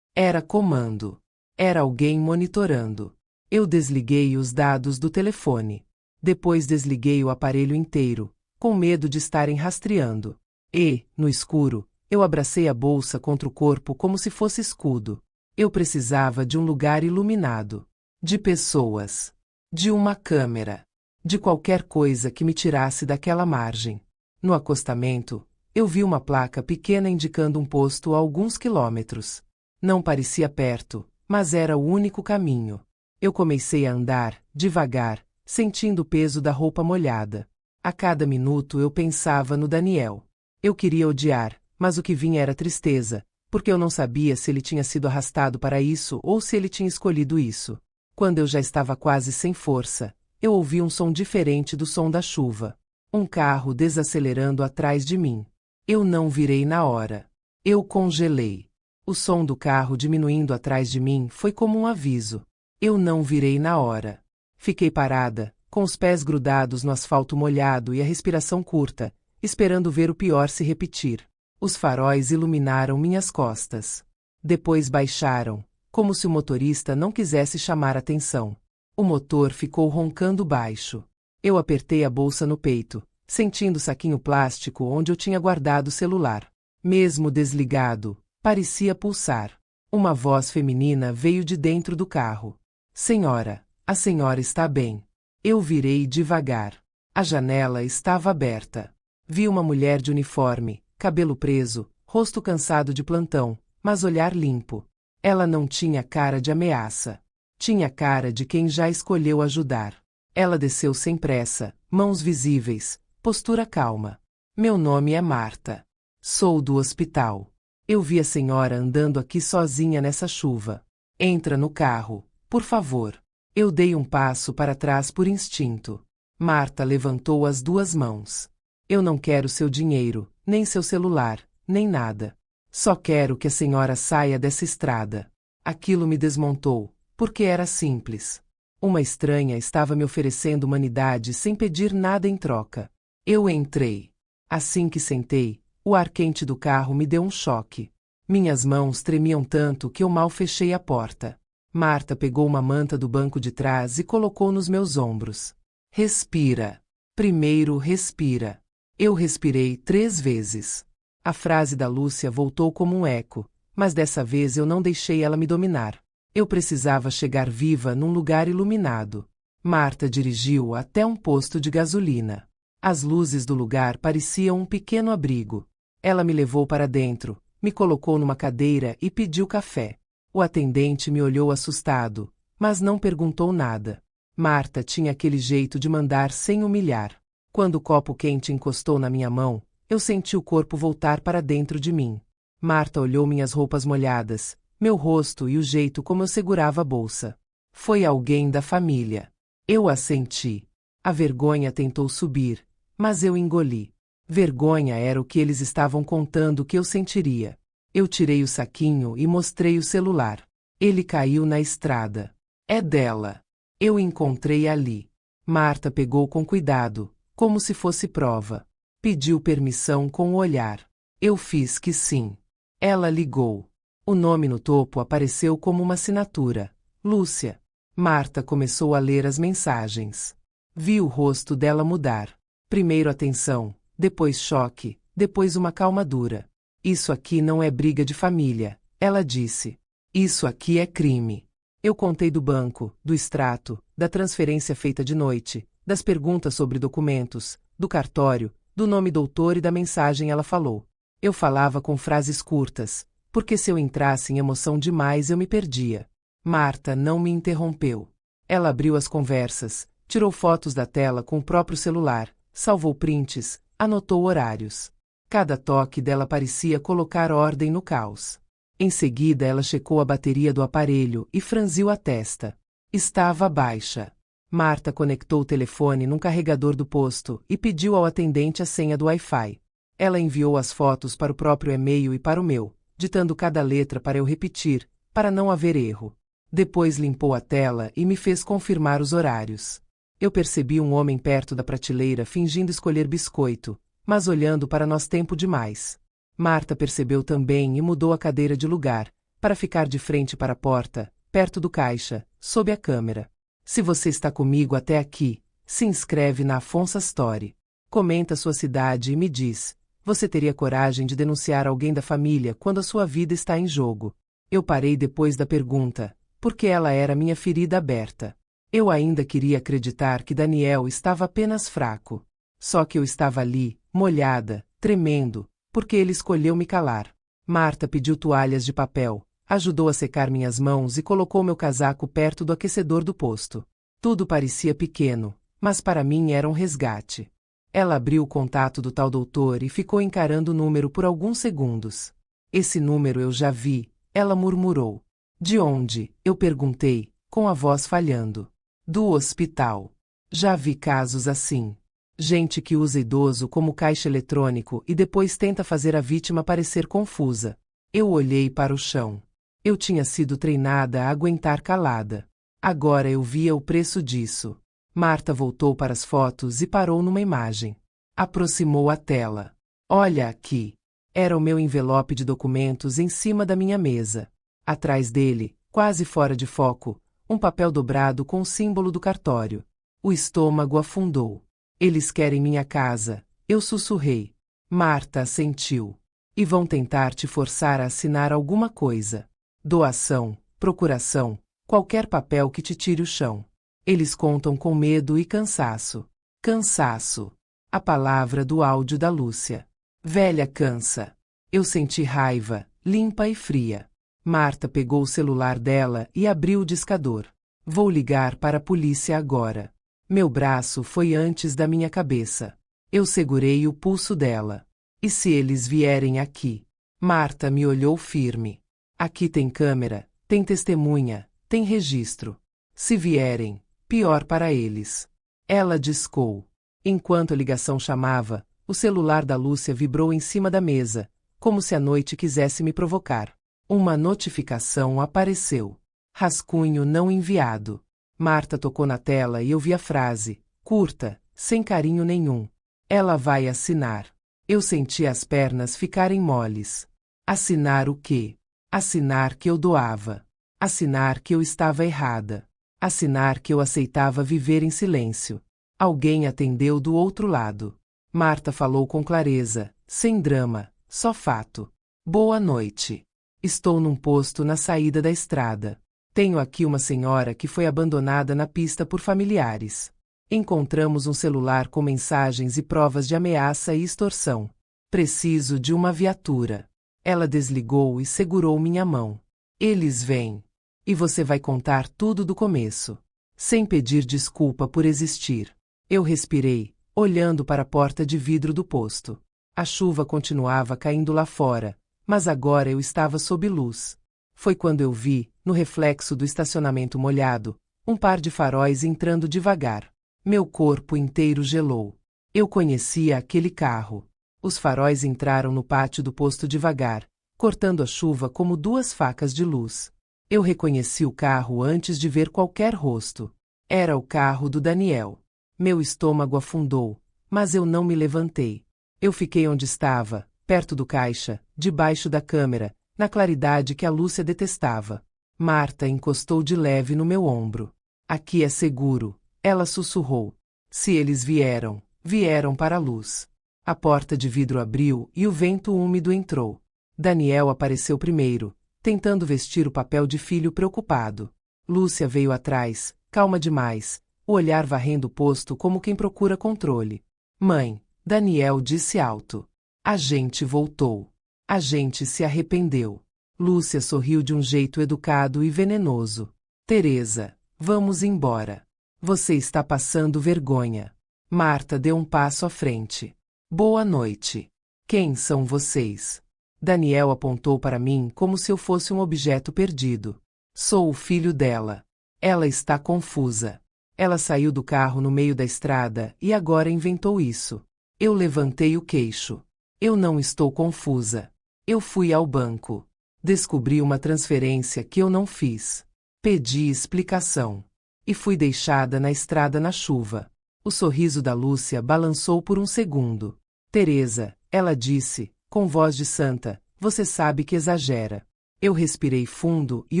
Era comando. Era alguém monitorando. Eu desliguei os dados do telefone. Depois desliguei o aparelho inteiro, com medo de estarem rastreando. E, no escuro, eu abracei a bolsa contra o corpo como se fosse escudo. Eu precisava de um lugar iluminado. De pessoas. De uma câmera. De qualquer coisa que me tirasse daquela margem. No acostamento, eu vi uma placa pequena indicando um posto a alguns quilômetros. Não parecia perto, mas era o único caminho. Eu comecei a andar, devagar, sentindo o peso da roupa molhada. A cada minuto eu pensava no Daniel. Eu queria odiar, mas o que vinha era tristeza, porque eu não sabia se ele tinha sido arrastado para isso ou se ele tinha escolhido isso. Quando eu já estava quase sem força, eu ouvi um som diferente do som da chuva. Um carro desacelerando atrás de mim. Eu não virei na hora. Eu congelei. O som do carro diminuindo atrás de mim foi como um aviso. Eu não virei na hora. Fiquei parada, com os pés grudados no asfalto molhado e a respiração curta, esperando ver o pior se repetir. Os faróis iluminaram minhas costas. Depois baixaram, como se o motorista não quisesse chamar atenção. O motor ficou roncando baixo. Eu apertei a bolsa no peito, sentindo o saquinho plástico onde eu tinha guardado o celular. Mesmo desligado, parecia pulsar. Uma voz feminina veio de dentro do carro. Senhora, a senhora está bem. Eu virei devagar. A janela estava aberta. Vi uma mulher de uniforme, cabelo preso, rosto cansado de plantão, mas olhar limpo. Ela não tinha cara de ameaça. Tinha cara de quem já escolheu ajudar. Ela desceu sem pressa, mãos visíveis, postura calma. Meu nome é Marta. Sou do hospital. Eu vi a senhora andando aqui sozinha nessa chuva. Entra no carro, por favor. Eu dei um passo para trás por instinto. Marta levantou as duas mãos. Eu não quero seu dinheiro, nem seu celular, nem nada. Só quero que a senhora saia dessa estrada. Aquilo me desmontou, porque era simples. Uma estranha estava me oferecendo humanidade sem pedir nada em troca. Eu entrei. Assim que sentei, o ar quente do carro me deu um choque. Minhas mãos tremiam tanto que eu mal fechei a porta. Marta pegou uma manta do banco de trás e colocou nos meus ombros. Respira. Primeiro respira. Eu respirei 3 vezes. A frase da Lúcia voltou como um eco, mas dessa vez eu não deixei ela me dominar. Eu precisava chegar viva num lugar iluminado. Marta dirigiu até um posto de gasolina. As luzes do lugar pareciam um pequeno abrigo. Ela me levou para dentro, me colocou numa cadeira e pediu café. O atendente me olhou assustado, mas não perguntou nada. Marta tinha aquele jeito de mandar sem humilhar. Quando o copo quente encostou na minha mão, eu senti o corpo voltar para dentro de mim. Marta olhou minhas roupas molhadas, meu rosto e o jeito como eu segurava a bolsa. Foi alguém da família. Eu assenti. A vergonha tentou subir, mas eu engoli. Vergonha era o que eles estavam contando que eu sentiria. Eu tirei o saquinho e mostrei o celular. Ele caiu na estrada. É dela. Eu encontrei ali. Marta pegou com cuidado, como se fosse prova. Pediu permissão com o olhar. Eu fiz que sim. Ela ligou. O nome no topo apareceu como uma assinatura. Lúcia. Marta começou a ler as mensagens. Vi o rosto dela mudar. Primeiro a tensão, depois choque, depois uma calma dura. Isso aqui não é briga de família, ela disse. Isso aqui é crime. Eu contei do banco, do extrato, da transferência feita de noite, das perguntas sobre documentos, do cartório, do nome doutor e da mensagem ela falou. Eu falava com frases curtas, porque se eu entrasse em emoção demais eu me perdia. Marta não me interrompeu. Ela abriu as conversas, tirou fotos da tela com o próprio celular, salvou prints, anotou horários. Cada toque dela parecia colocar ordem no caos. Em seguida ela checou a bateria do aparelho e franziu a testa. Estava baixa. Marta conectou o telefone num carregador do posto e pediu ao atendente a senha do Wi-Fi. Ela enviou as fotos para o próprio e-mail e para o meu, ditando cada letra para eu repetir, para não haver erro. Depois limpou a tela e me fez confirmar os horários. Eu percebi um homem perto da prateleira fingindo escolher biscoito, mas olhando para nós tempo demais. Marta percebeu também e mudou a cadeira de lugar, para ficar de frente para a porta, perto do caixa, sob a câmera. Se você está comigo até aqui, se inscreve na Afonso Story. Comenta sua cidade e me diz, você teria coragem de denunciar alguém da família quando a sua vida está em jogo? Eu parei depois da pergunta, porque ela era minha ferida aberta. Eu ainda queria acreditar que Daniel estava apenas fraco. Só que eu estava ali, molhada, tremendo, porque ele escolheu me calar. Marta pediu toalhas de papel, ajudou a secar minhas mãos e colocou meu casaco perto do aquecedor do posto. Tudo parecia pequeno, mas para mim era um resgate. Ela abriu o contato do tal doutor e ficou encarando o número por alguns segundos. Esse número eu já vi, ela murmurou. De onde? Eu perguntei, com a voz falhando. Do hospital. Já vi casos assim. Gente que usa idoso como caixa eletrônico e depois tenta fazer a vítima parecer confusa. Eu olhei para o chão. Eu tinha sido treinada a aguentar calada. Agora eu via o preço disso. Marta voltou para as fotos e parou numa imagem. Aproximou a tela. Olha aqui. Era o meu envelope de documentos em cima da minha mesa. Atrás dele, quase fora de foco, um papel dobrado com o símbolo do cartório. O estômago afundou. Eles querem minha casa, eu sussurrei. Marta assentiu. E vão tentar te forçar a assinar alguma coisa. Doação, procuração, qualquer papel que te tire o chão. Eles contam com medo e cansaço. Cansaço. A palavra do áudio da Lúcia. Velha cansa. Eu senti raiva, limpa e fria. Marta pegou o celular dela e abriu o discador. Vou ligar para a polícia agora. Meu braço foi antes da minha cabeça. Eu segurei o pulso dela. E se eles vierem aqui? Marta me olhou firme. Aqui tem câmera, tem testemunha, tem registro. Se vierem, pior para eles. Ela discou. Enquanto a ligação chamava, o celular da Lúcia vibrou em cima da mesa, como se a noite quisesse me provocar. Uma notificação apareceu. Rascunho não enviado. Marta tocou na tela e eu vi a frase, curta, sem carinho nenhum. Ela vai assinar. Eu senti as pernas ficarem moles. Assinar o quê? Assinar que eu doava. Assinar que eu estava errada. Assinar que eu aceitava viver em silêncio. Alguém atendeu do outro lado. Marta falou com clareza, sem drama, só fato. Boa noite. Estou num posto na saída da estrada. Tenho aqui uma senhora que foi abandonada na pista por familiares. Encontramos um celular com mensagens e provas de ameaça e extorsão. Preciso de uma viatura. Ela desligou e segurou minha mão. Eles vêm. E você vai contar tudo do começo. Sem pedir desculpa por existir. Eu respirei, olhando para a porta de vidro do posto. A chuva continuava caindo lá fora, mas agora eu estava sob luz. Foi quando eu vi, no reflexo do estacionamento molhado, um par de faróis entrando devagar. Meu corpo inteiro gelou. Eu conhecia aquele carro. Os faróis entraram no pátio do posto devagar, cortando a chuva como duas facas de luz. Eu reconheci o carro antes de ver qualquer rosto. Era o carro do Daniel. Meu estômago afundou, mas eu não me levantei. Eu fiquei onde estava, perto do caixa, debaixo da câmera, na claridade que a Lúcia detestava. Marta encostou de leve no meu ombro. Aqui é seguro, ela sussurrou. Se eles vieram, vieram para a luz. A porta de vidro abriu e o vento úmido entrou. Daniel apareceu primeiro, tentando vestir o papel de filho preocupado. Lúcia veio atrás, calma demais, o olhar varrendo o posto como quem procura controle. Mãe, Daniel disse alto. A gente voltou. A gente se arrependeu. Lúcia sorriu de um jeito educado e venenoso. Teresa, vamos embora. Você está passando vergonha. Marta deu um passo à frente. Boa noite. Quem são vocês? Daniel apontou para mim como se eu fosse um objeto perdido. Sou o filho dela. Ela está confusa. Ela saiu do carro no meio da estrada e agora inventou isso. Eu levantei o queixo. Eu não estou confusa. Eu fui ao banco. Descobri uma transferência que eu não fiz. Pedi explicação. E fui deixada na estrada na chuva. O sorriso da Lúcia balançou por um segundo. Teresa, ela disse, com voz de santa, você sabe que exagera. Eu respirei fundo e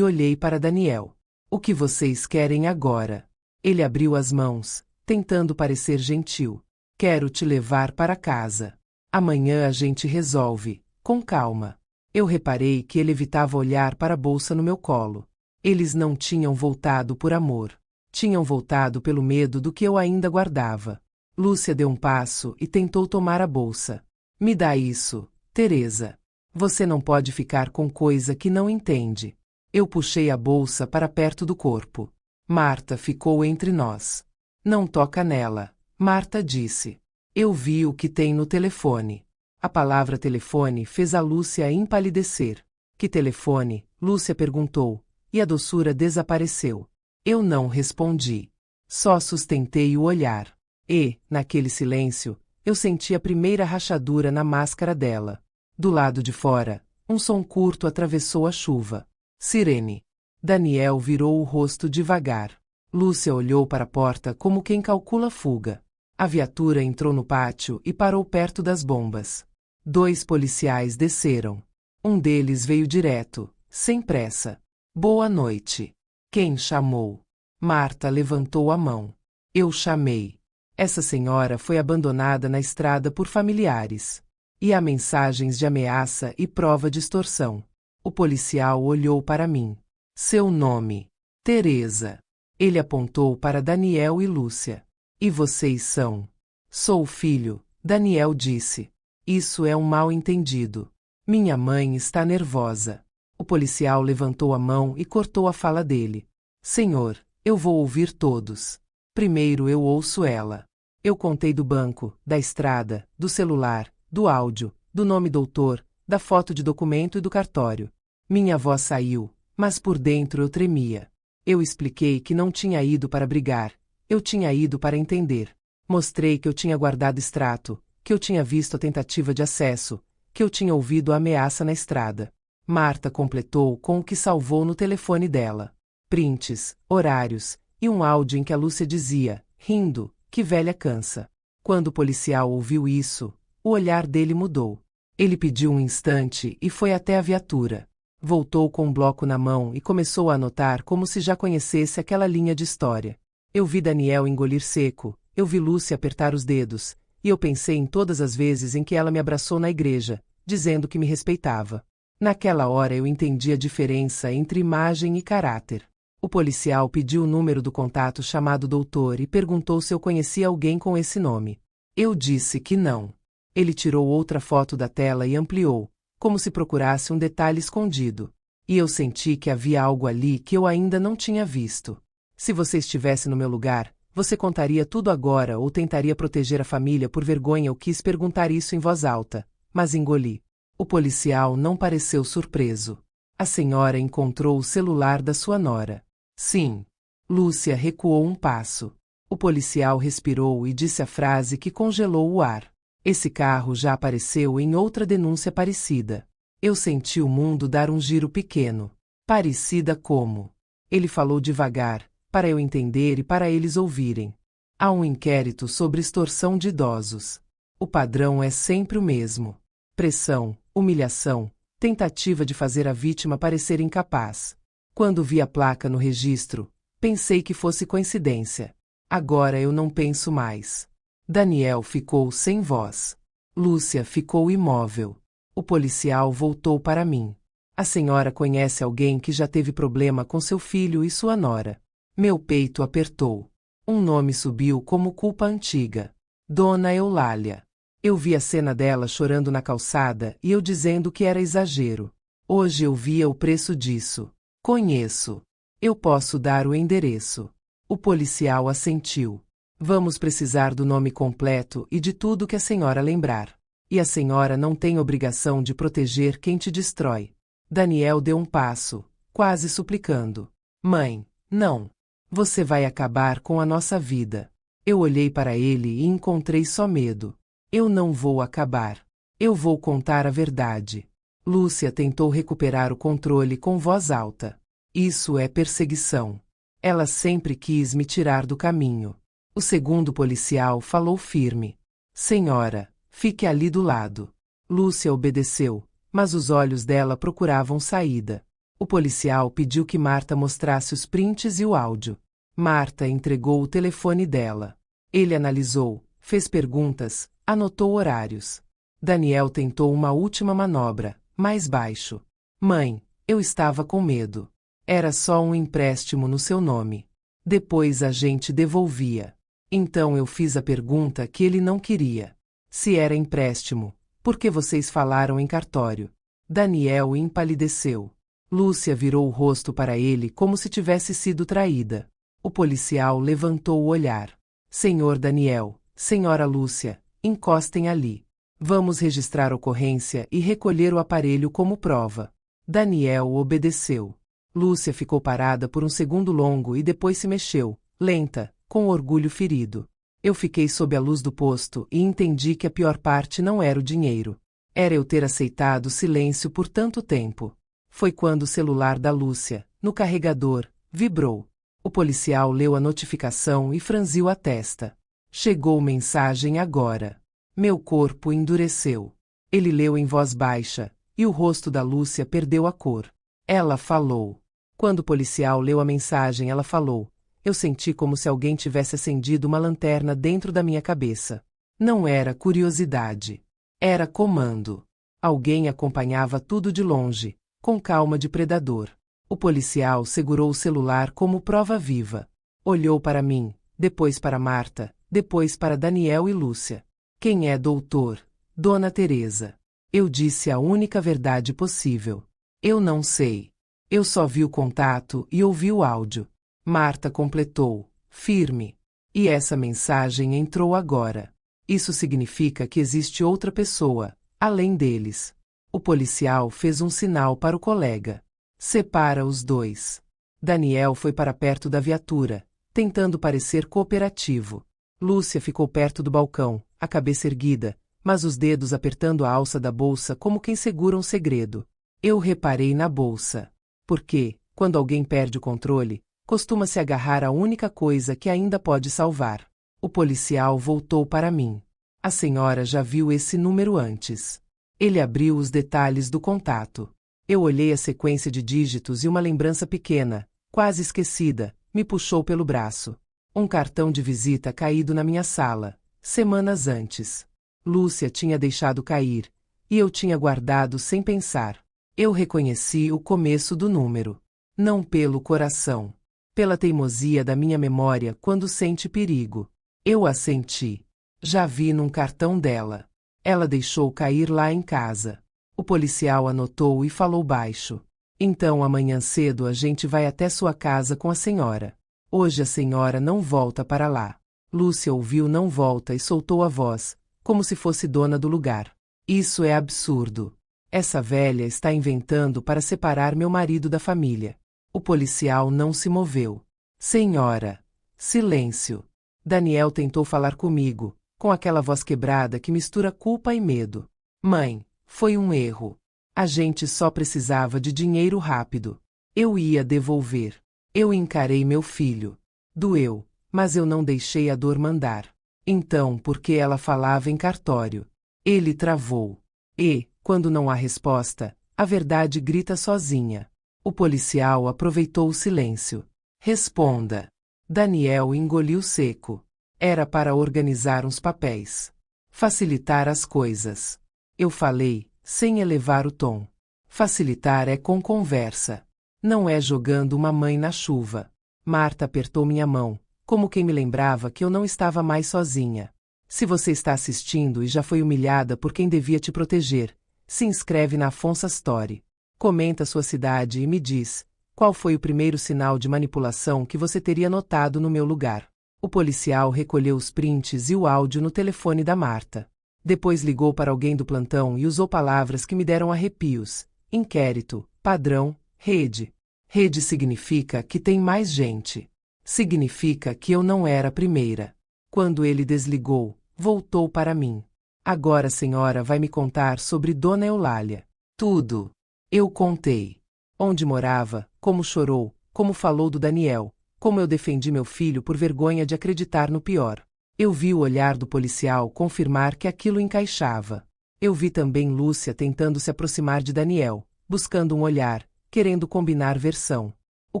olhei para Daniel. O que vocês querem agora? Ele abriu as mãos, tentando parecer gentil. Quero te levar para casa. Amanhã a gente resolve, com calma. Eu reparei que ele evitava olhar para a bolsa no meu colo. Eles não tinham voltado por amor. Tinham voltado pelo medo do que eu ainda guardava. Lúcia deu um passo e tentou tomar a bolsa. Me dá isso, Teresa. Você não pode ficar com coisa que não entende. Eu puxei a bolsa para perto do corpo. Marta ficou entre nós. Não toca nela, Marta disse. Eu vi o que tem no telefone. A palavra telefone fez a Lúcia empalidecer. Que telefone? Lúcia perguntou, e a doçura desapareceu. Eu não respondi. Só sustentei o olhar. E, naquele silêncio, eu senti a primeira rachadura na máscara dela. Do lado de fora, um som curto atravessou a chuva. Sirene. Daniel virou o rosto devagar. Lúcia olhou para a porta como quem calcula fuga. A viatura entrou no pátio e parou perto das bombas. 2 policiais desceram. Um deles veio direto, sem pressa. Boa noite. Quem chamou? Marta levantou a mão. Eu chamei. Essa senhora foi abandonada na estrada por familiares. E há mensagens de ameaça e prova de extorsão. O policial olhou para mim. Seu nome? Teresa. Ele apontou para Daniel e Lúcia. E vocês são? Sou o filho, Daniel disse. Isso é um mal-entendido. Minha mãe está nervosa. O policial levantou a mão e cortou a fala dele. Senhor, eu vou ouvir todos. Primeiro eu ouço ela. Eu contei do banco, da estrada, do celular, do áudio, do nome doutor, da foto de documento e do cartório. Minha voz saiu, mas por dentro eu tremia. Eu expliquei que não tinha ido para brigar. Eu tinha ido para entender. Mostrei que eu tinha guardado extrato, que eu tinha visto a tentativa de acesso, que eu tinha ouvido a ameaça na estrada. Marta completou com o que salvou no telefone dela. Prints, horários, e um áudio em que a Lúcia dizia, rindo, que velha cansa. Quando o policial ouviu isso, o olhar dele mudou. Ele pediu um instante e foi até a viatura. Voltou com um bloco na mão e começou a anotar como se já conhecesse aquela linha de história. Eu vi Daniel engolir seco, eu vi Lúcia apertar os dedos, e eu pensei em todas as vezes em que ela me abraçou na igreja, dizendo que me respeitava. Naquela hora eu entendi a diferença entre imagem e caráter. O policial pediu o número do contato chamado doutor e perguntou se eu conhecia alguém com esse nome. Eu disse que não. Ele tirou outra foto da tela e ampliou, como se procurasse um detalhe escondido. E eu senti que havia algo ali que eu ainda não tinha visto. Se você estivesse no meu lugar, você contaria tudo agora ou tentaria proteger a família por vergonha? Eu quis perguntar isso em voz alta, mas engoli. O policial não pareceu surpreso. A senhora encontrou o celular da sua nora. Sim. Lúcia recuou um passo. O policial respirou e disse a frase que congelou o ar. Esse carro já apareceu em outra denúncia parecida. Eu senti o mundo dar um giro pequeno. Parecida como? Ele falou devagar, para eu entender e para eles ouvirem. Há um inquérito sobre extorsão de idosos. O padrão é sempre o mesmo. Pressão, humilhação, tentativa de fazer a vítima parecer incapaz. Quando vi a placa no registro, pensei que fosse coincidência. Agora eu não penso mais. Daniel ficou sem voz. Lúcia ficou imóvel. O policial voltou para mim. A senhora conhece alguém que já teve problema com seu filho e sua nora? Meu peito apertou. Um nome subiu como culpa antiga. Dona Eulália. Eu vi a cena dela chorando na calçada e eu dizendo que era exagero. Hoje eu via o preço disso. Conheço. Eu posso dar o endereço. O policial assentiu. Vamos precisar do nome completo e de tudo que a senhora lembrar. E a senhora não tem obrigação de proteger quem te destrói. Daniel deu um passo, quase suplicando. Mãe, não. Você vai acabar com a nossa vida. Eu olhei para ele e encontrei só medo. Eu não vou acabar. Eu vou contar a verdade. Lúcia tentou recuperar o controle com voz alta. Isso é perseguição. Ela sempre quis me tirar do caminho. O segundo policial falou firme. Senhora, fique ali do lado. Lúcia obedeceu, mas os olhos dela procuravam saída. O policial pediu que Marta mostrasse os prints e o áudio. Marta entregou o telefone dela. Ele analisou, fez perguntas, anotou horários. Daniel tentou uma última manobra, mais baixo. Mãe, eu estava com medo. Era só um empréstimo no seu nome. Depois a gente devolvia. Então eu fiz a pergunta que ele não queria. Se era empréstimo, por que vocês falaram em cartório? Daniel empalideceu. Lúcia virou o rosto para ele como se tivesse sido traída. O policial levantou o olhar. Senhor Daniel, senhora Lúcia, encostem ali. Vamos registrar a ocorrência e recolher o aparelho como prova. Daniel obedeceu. Lúcia ficou parada por um segundo longo e depois se mexeu, lenta, com orgulho ferido. Eu fiquei sob a luz do posto e entendi que a pior parte não era o dinheiro. Era eu ter aceitado o silêncio por tanto tempo. Foi quando o celular da Lúcia, no carregador, vibrou. O policial leu a notificação e franziu a testa. Chegou mensagem agora. Meu corpo endureceu. Ele leu em voz baixa, e o rosto da Lúcia perdeu a cor. Ela falou. Quando o policial leu a mensagem, ela falou. Eu senti como se alguém tivesse acendido uma lanterna dentro da minha cabeça. Não era curiosidade. Era comando. Alguém acompanhava tudo de longe, com calma de predador. O policial segurou o celular como prova viva. Olhou para mim, depois para Marta, depois para Daniel e Lúcia. Quem é doutor? Dona Teresa. Eu disse a única verdade possível. Eu não sei. Eu só vi o contato e ouvi o áudio. Marta completou, firme. E essa mensagem entrou agora. Isso significa que existe outra pessoa, além deles. O policial fez um sinal para o colega. Separa os dois. Daniel foi para perto da viatura, tentando parecer cooperativo. Lúcia ficou perto do balcão, a cabeça erguida, mas os dedos apertando a alça da bolsa como quem segura um segredo. Eu reparei na bolsa. Porque, quando alguém perde o controle, costuma-se agarrar à única coisa que ainda pode salvar. O policial voltou para mim. A senhora já viu esse número antes. Ele abriu os detalhes do contato. Eu olhei a sequência de dígitos e uma lembrança pequena, quase esquecida, me puxou pelo braço. Um cartão de visita caído na minha sala, semanas antes. Lúcia tinha deixado cair, e eu tinha guardado sem pensar. Eu reconheci o começo do número. Não pelo coração. Pela teimosia da minha memória quando sente perigo. Eu assenti. Já vi num cartão dela. Ela deixou cair lá em casa. O policial anotou e falou baixo. Então amanhã cedo a gente vai até sua casa com a senhora. Hoje a senhora não volta para lá. Lúcia ouviu não volta e soltou a voz, como se fosse dona do lugar. Isso é absurdo. Essa velha está inventando para separar meu marido da família. O policial não se moveu. Senhora. Silêncio. Daniel tentou falar comigo, com aquela voz quebrada que mistura culpa e medo. Mãe, foi um erro. A gente só precisava de dinheiro rápido. Eu ia devolver. Eu encarei meu filho. Doeu, mas eu não deixei a dor mandar. Então, por que ela falava em cartório? Ele travou. E, quando não há resposta, a verdade grita sozinha. O policial aproveitou o silêncio. Responda. Daniel engoliu seco. Era para organizar uns papéis. Facilitar as coisas. Eu falei, sem elevar o tom. Facilitar é com conversa. Não é jogando uma mãe na chuva. Marta apertou minha mão, como quem me lembrava que eu não estava mais sozinha. Se você está assistindo e já foi humilhada por quem devia te proteger, se inscreve na Afonso Story. Comenta sua cidade e me diz, qual foi o primeiro sinal de manipulação que você teria notado no meu lugar. O policial recolheu os prints e o áudio no telefone da Marta. Depois ligou para alguém do plantão e usou palavras que me deram arrepios. Inquérito, padrão, rede. Rede significa que tem mais gente. Significa que eu não era a primeira. Quando ele desligou, voltou para mim. Agora a senhora vai me contar sobre Dona Eulália. Tudo. Eu contei. Onde morava, como chorou, como falou do Daniel, como eu defendi meu filho por vergonha de acreditar no pior. Eu vi o olhar do policial confirmar que aquilo encaixava. Eu vi também Lúcia tentando se aproximar de Daniel, buscando um olhar, querendo combinar versão. O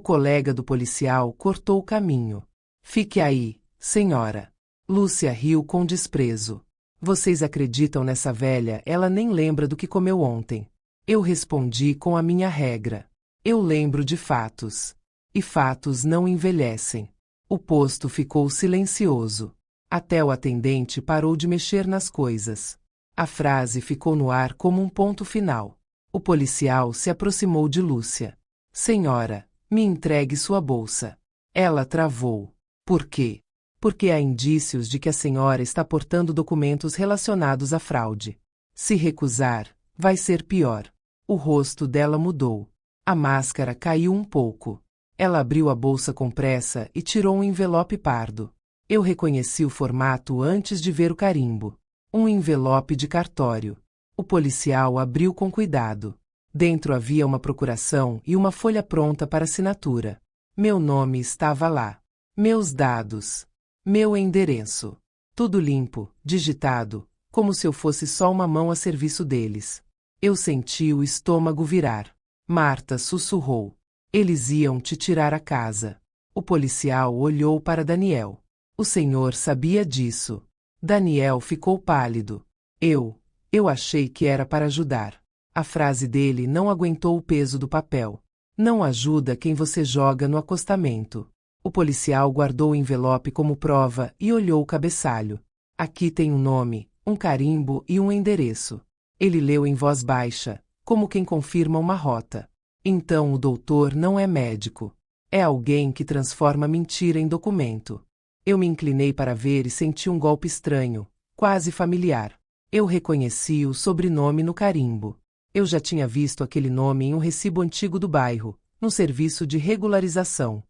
colega do policial cortou o caminho. Fique aí, senhora. Lúcia riu com desprezo. Vocês acreditam nessa velha? Ela nem lembra do que comeu ontem. Eu respondi com a minha regra. Eu lembro de fatos. E fatos não envelhecem. O posto ficou silencioso. Até o atendente parou de mexer nas coisas. A frase ficou no ar como um ponto final. O policial se aproximou de Lúcia. Senhora, me entregue sua bolsa. Ela travou. Por quê? Porque há indícios de que a senhora está portando documentos relacionados à fraude. Se recusar, vai ser pior. O rosto dela mudou. A máscara caiu um pouco. Ela abriu a bolsa com pressa e tirou um envelope pardo. Eu reconheci o formato antes de ver o carimbo. Um envelope de cartório. O policial abriu com cuidado. Dentro havia uma procuração e uma folha pronta para assinatura. Meu nome estava lá. Meus dados. Meu endereço. Tudo limpo, digitado, como se eu fosse só uma mão a serviço deles. Eu senti o estômago virar. Marta sussurrou. Eles iam te tirar a casa. O policial olhou para Daniel. O senhor sabia disso. Daniel ficou pálido. Eu achei que era para ajudar. A frase dele não aguentou o peso do papel. Não ajuda quem você joga no acostamento. O policial guardou o envelope como prova e olhou o cabeçalho. Aqui tem um nome, um carimbo e um endereço. Ele leu em voz baixa, como quem confirma uma rota. Então o doutor não é médico. É alguém que transforma mentira em documento. Eu me inclinei para ver e senti um golpe estranho, quase familiar. Eu reconheci o sobrenome no carimbo. Eu já tinha visto aquele nome em um recibo antigo do bairro, num serviço de regularização.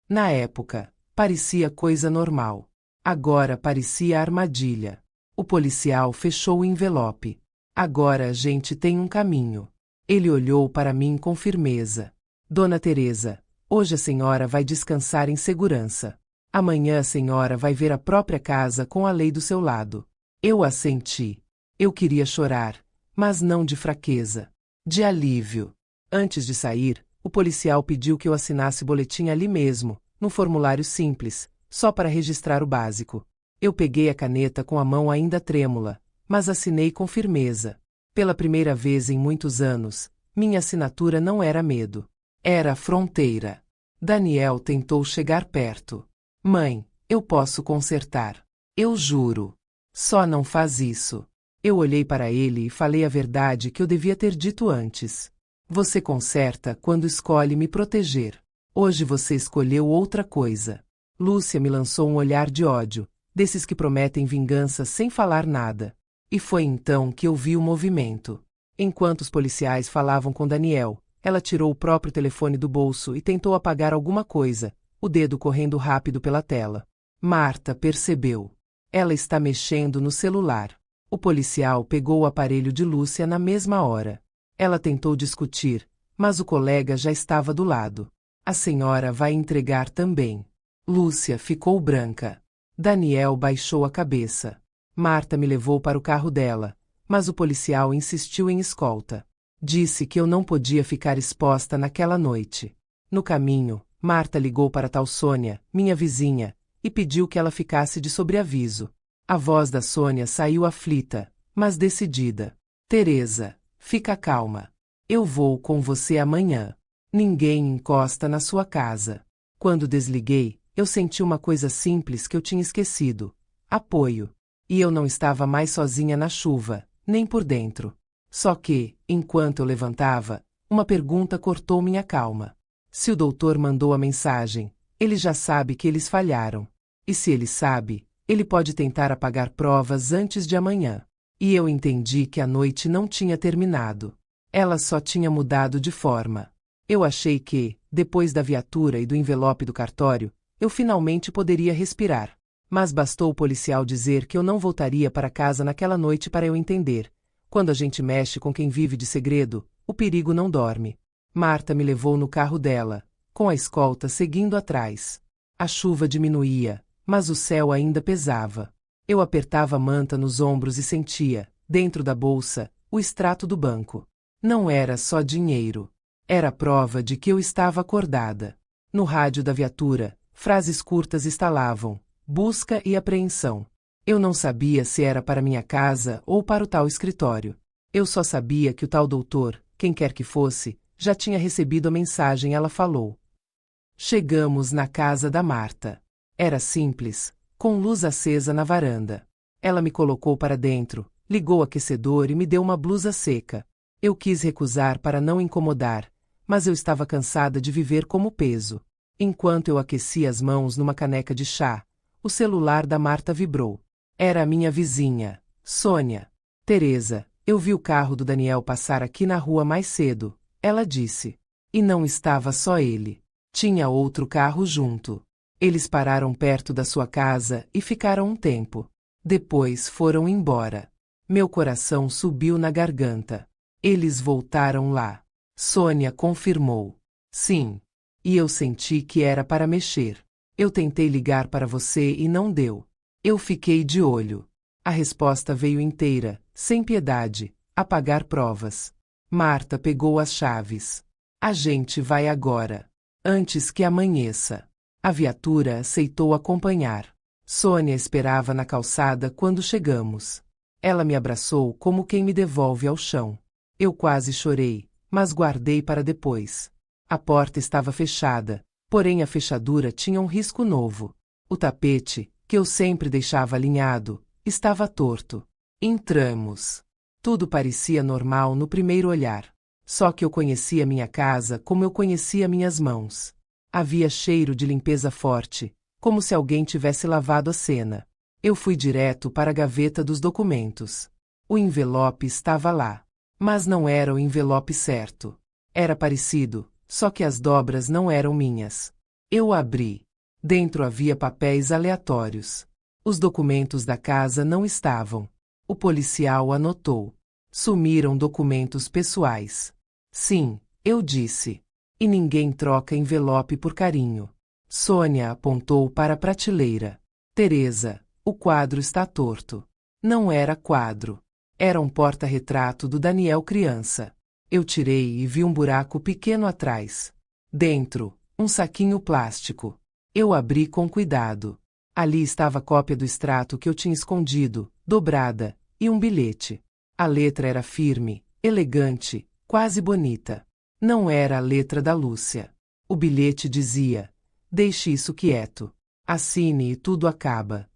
Na época, parecia coisa normal. Agora parecia armadilha. O policial fechou o envelope. Agora a gente tem um caminho. Ele olhou para mim com firmeza. Dona Teresa, hoje a senhora vai descansar em segurança. Amanhã a senhora vai ver a própria casa com a lei do seu lado. Eu assenti. Eu queria chorar, mas não de fraqueza. De alívio. Antes de sair, o policial pediu que eu assinasse o boletim ali mesmo, num formulário simples, só para registrar o básico. Eu peguei a caneta com a mão ainda trêmula, mas assinei com firmeza. Pela primeira vez em muitos anos, minha assinatura não era medo. Era fronteira. Daniel tentou chegar perto. Mãe, eu posso consertar. Eu juro. Só não faz isso. Eu olhei para ele e falei a verdade que eu devia ter dito antes. Você conserta quando escolhe me proteger. Hoje você escolheu outra coisa. Lúcia me lançou um olhar de ódio, desses que prometem vingança sem falar nada. E foi então que eu vi o movimento. Enquanto os policiais falavam com Daniel, ela tirou o próprio telefone do bolso e tentou apagar alguma coisa, o dedo correndo rápido pela tela. Marta percebeu. Ela está mexendo no celular. O policial pegou o aparelho de Lúcia na mesma hora. Ela tentou discutir, mas o colega já estava do lado. A senhora vai entregar também. Lúcia ficou branca. Daniel baixou a cabeça. Marta me levou para o carro dela, mas o policial insistiu em escolta. Disse que eu não podia ficar exposta naquela noite. No caminho, Marta ligou para tal Sônia, minha vizinha, e pediu que ela ficasse de sobreaviso. A voz da Sônia saiu aflita, mas decidida. Teresa, fica calma. Eu vou com você amanhã. Ninguém encosta na sua casa. Quando desliguei, eu senti uma coisa simples que eu tinha esquecido. Apoio. E eu não estava mais sozinha na chuva, nem por dentro. Só que, enquanto eu levantava, uma pergunta cortou minha calma. Se o doutor mandou a mensagem, ele já sabe que eles falharam. E se ele sabe, ele pode tentar apagar provas antes de amanhã. E eu entendi que a noite não tinha terminado. Ela só tinha mudado de forma. Eu achei que, depois da viatura e do envelope do cartório, eu finalmente poderia respirar. Mas bastou o policial dizer que eu não voltaria para casa naquela noite para eu entender. Quando a gente mexe com quem vive de segredo, o perigo não dorme. Marta me levou no carro dela, com a escolta seguindo atrás. A chuva diminuía, mas o céu ainda pesava. Eu apertava a manta nos ombros e sentia, dentro da bolsa, o extrato do banco. Não era só dinheiro. Era a prova de que eu estava acordada. No rádio da viatura, frases curtas estalavam: busca e apreensão. Eu não sabia se era para minha casa ou para o tal escritório. Eu só sabia que o tal doutor, quem quer que fosse, já tinha recebido a mensagem. Ela falou. Chegamos na casa da Marta. Era simples, com luz acesa na varanda. Ela me colocou para dentro, ligou o aquecedor e me deu uma blusa seca. Eu quis recusar para não incomodar, mas eu estava cansada de viver como peso. Enquanto eu aquecia as mãos numa caneca de chá, o celular da Marta vibrou. Era a minha vizinha, Sônia. Teresa, eu vi o carro do Daniel passar aqui na rua mais cedo, ela disse. E não estava só ele. Tinha outro carro junto. Eles pararam perto da sua casa e ficaram um tempo. Depois foram embora. Meu coração subiu na garganta. Eles voltaram lá. Sônia confirmou. Sim. E eu senti que era para mexer. Eu tentei ligar para você e não deu. Eu fiquei de olho. A resposta veio inteira, sem piedade: apagar provas. Marta pegou as chaves. A gente vai agora. Antes que amanheça. A viatura aceitou acompanhar. Sônia esperava na calçada quando chegamos. Ela me abraçou como quem me devolve ao chão. Eu quase chorei, mas guardei para depois. A porta estava fechada, porém a fechadura tinha um risco novo. O tapete, que eu sempre deixava alinhado, estava torto. Entramos. Tudo parecia normal no primeiro olhar. Só que eu conhecia minha casa como eu conhecia minhas mãos. Havia cheiro de limpeza forte, como se alguém tivesse lavado a cena. Eu fui direto para a gaveta dos documentos. O envelope estava lá. Mas não era o envelope certo. Era parecido, só que as dobras não eram minhas. Eu abri. Dentro havia papéis aleatórios. Os documentos da casa não estavam. O policial anotou. Sumiram documentos pessoais. Sim, eu disse. E ninguém troca envelope por carinho. Sônia apontou para a prateleira. Teresa, o quadro está torto. Não era quadro. Era um porta-retrato do Daniel criança. Eu tirei e vi um buraco pequeno atrás. Dentro, um saquinho plástico. Eu abri com cuidado. Ali estava a cópia do extrato que eu tinha escondido, dobrada, e um bilhete. A letra era firme, elegante, quase bonita. Não era a letra da Lúcia. O bilhete dizia: deixe isso quieto. Assine e tudo acaba.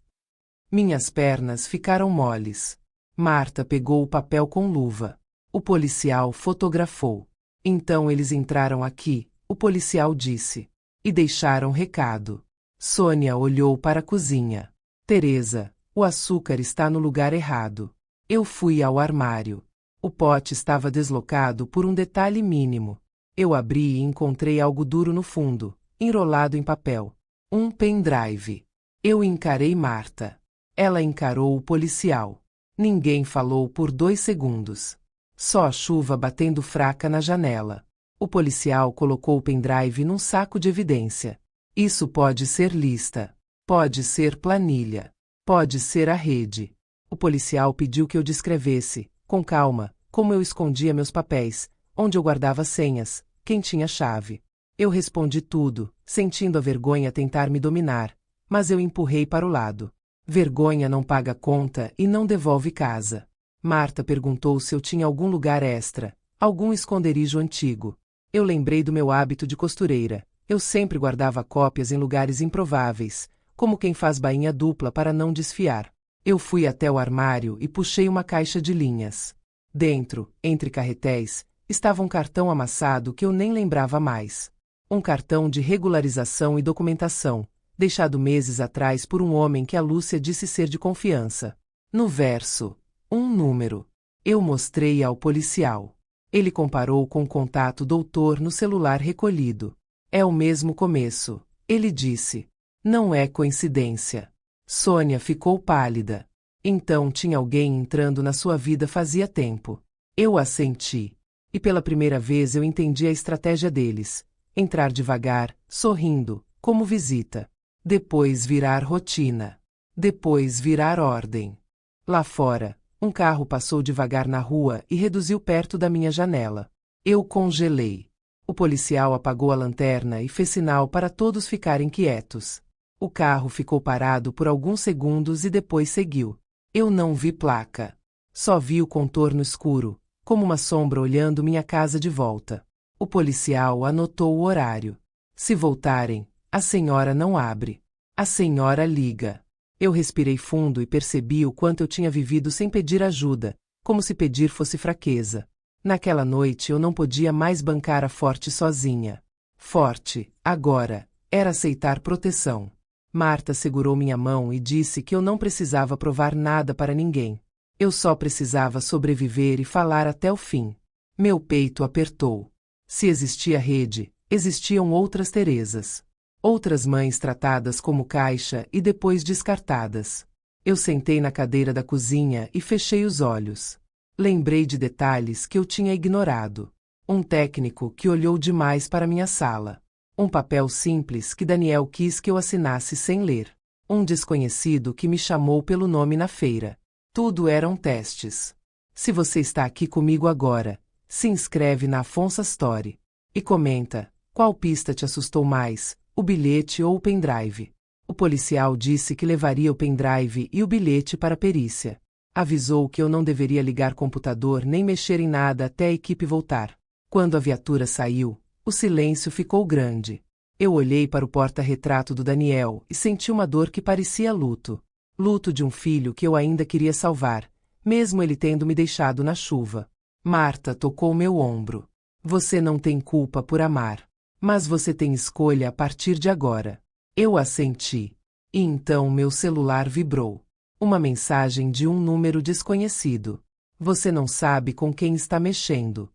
Minhas pernas ficaram moles. Marta pegou o papel com luva. O policial fotografou. Então eles entraram aqui, o policial disse. E deixaram recado. Sônia olhou para a cozinha. Teresa, o açúcar está no lugar errado. Eu fui ao armário. O pote estava deslocado por um detalhe mínimo. Eu abri e encontrei algo duro no fundo, enrolado em papel. Um pendrive. Eu encarei Marta. Ela encarou o policial. Ninguém falou por 2 segundos. Só a chuva batendo fraca na janela. O policial colocou o pendrive num saco de evidência. Isso pode ser lista. Pode ser planilha. Pode ser a rede. O policial pediu que eu descrevesse, com calma, como eu escondia meus papéis, onde eu guardava senhas, quem tinha chave. Eu respondi tudo, sentindo a vergonha tentar me dominar, mas eu empurrei para o lado. Vergonha não paga conta e não devolve casa. Marta perguntou se eu tinha algum lugar extra, algum esconderijo antigo. Eu lembrei do meu hábito de costureira. Eu sempre guardava cópias em lugares improváveis, como quem faz bainha dupla para não desfiar. Eu fui até o armário e puxei uma caixa de linhas. Dentro, entre carretéis, estava um cartão amassado que eu nem lembrava mais. Um cartão de regularização e documentação, deixado meses atrás por um homem que a Lúcia disse ser de confiança. No verso, um número. Eu mostrei ao policial. Ele comparou com o contato doutor no celular recolhido. É o mesmo começo, ele disse. Não é coincidência. Sônia ficou pálida. Então tinha alguém entrando na sua vida fazia tempo. Eu assenti. E pela primeira vez eu entendi a estratégia deles. Entrar devagar, sorrindo, como visita. Depois virar rotina. Depois virar ordem. Lá fora, um carro passou devagar na rua e reduziu perto da minha janela. Eu congelei. O policial apagou a lanterna e fez sinal para todos ficarem quietos. O carro ficou parado por alguns segundos e depois seguiu. Eu não vi placa. Só vi o contorno escuro, como uma sombra olhando minha casa de volta. O policial anotou o horário. Se voltarem, a senhora não abre. A senhora liga. Eu respirei fundo e percebi o quanto eu tinha vivido sem pedir ajuda, como se pedir fosse fraqueza. Naquela noite eu não podia mais bancar a Forte sozinha. Forte, agora, era aceitar proteção. Marta segurou minha mão e disse que eu não precisava provar nada para ninguém. Eu só precisava sobreviver e falar até o fim. Meu peito apertou. Se existia rede, existiam outras Teresas. Outras mães tratadas como caixa e depois descartadas. Eu sentei na cadeira da cozinha e fechei os olhos. Lembrei de detalhes que eu tinha ignorado. Um técnico que olhou demais para minha sala. Um papel simples que Daniel quis que eu assinasse sem ler. Um desconhecido que me chamou pelo nome na feira. Tudo eram testes. Se você está aqui comigo agora, se inscreve na Afonso Story. E comenta, qual pista te assustou mais, o bilhete ou o pendrive? O policial disse que levaria o pendrive e o bilhete para a perícia. Avisou que eu não deveria ligar computador nem mexer em nada até a equipe voltar. Quando a viatura saiu, o silêncio ficou grande. Eu olhei para o porta-retrato do Daniel e senti uma dor que parecia luto. Luto de um filho que eu ainda queria salvar, mesmo ele tendo me deixado na chuva. Marta tocou meu ombro. Você não tem culpa por amar. Mas você tem escolha a partir de agora. Eu assenti. E então meu celular vibrou. Uma mensagem de um número desconhecido. Você não sabe com quem está mexendo.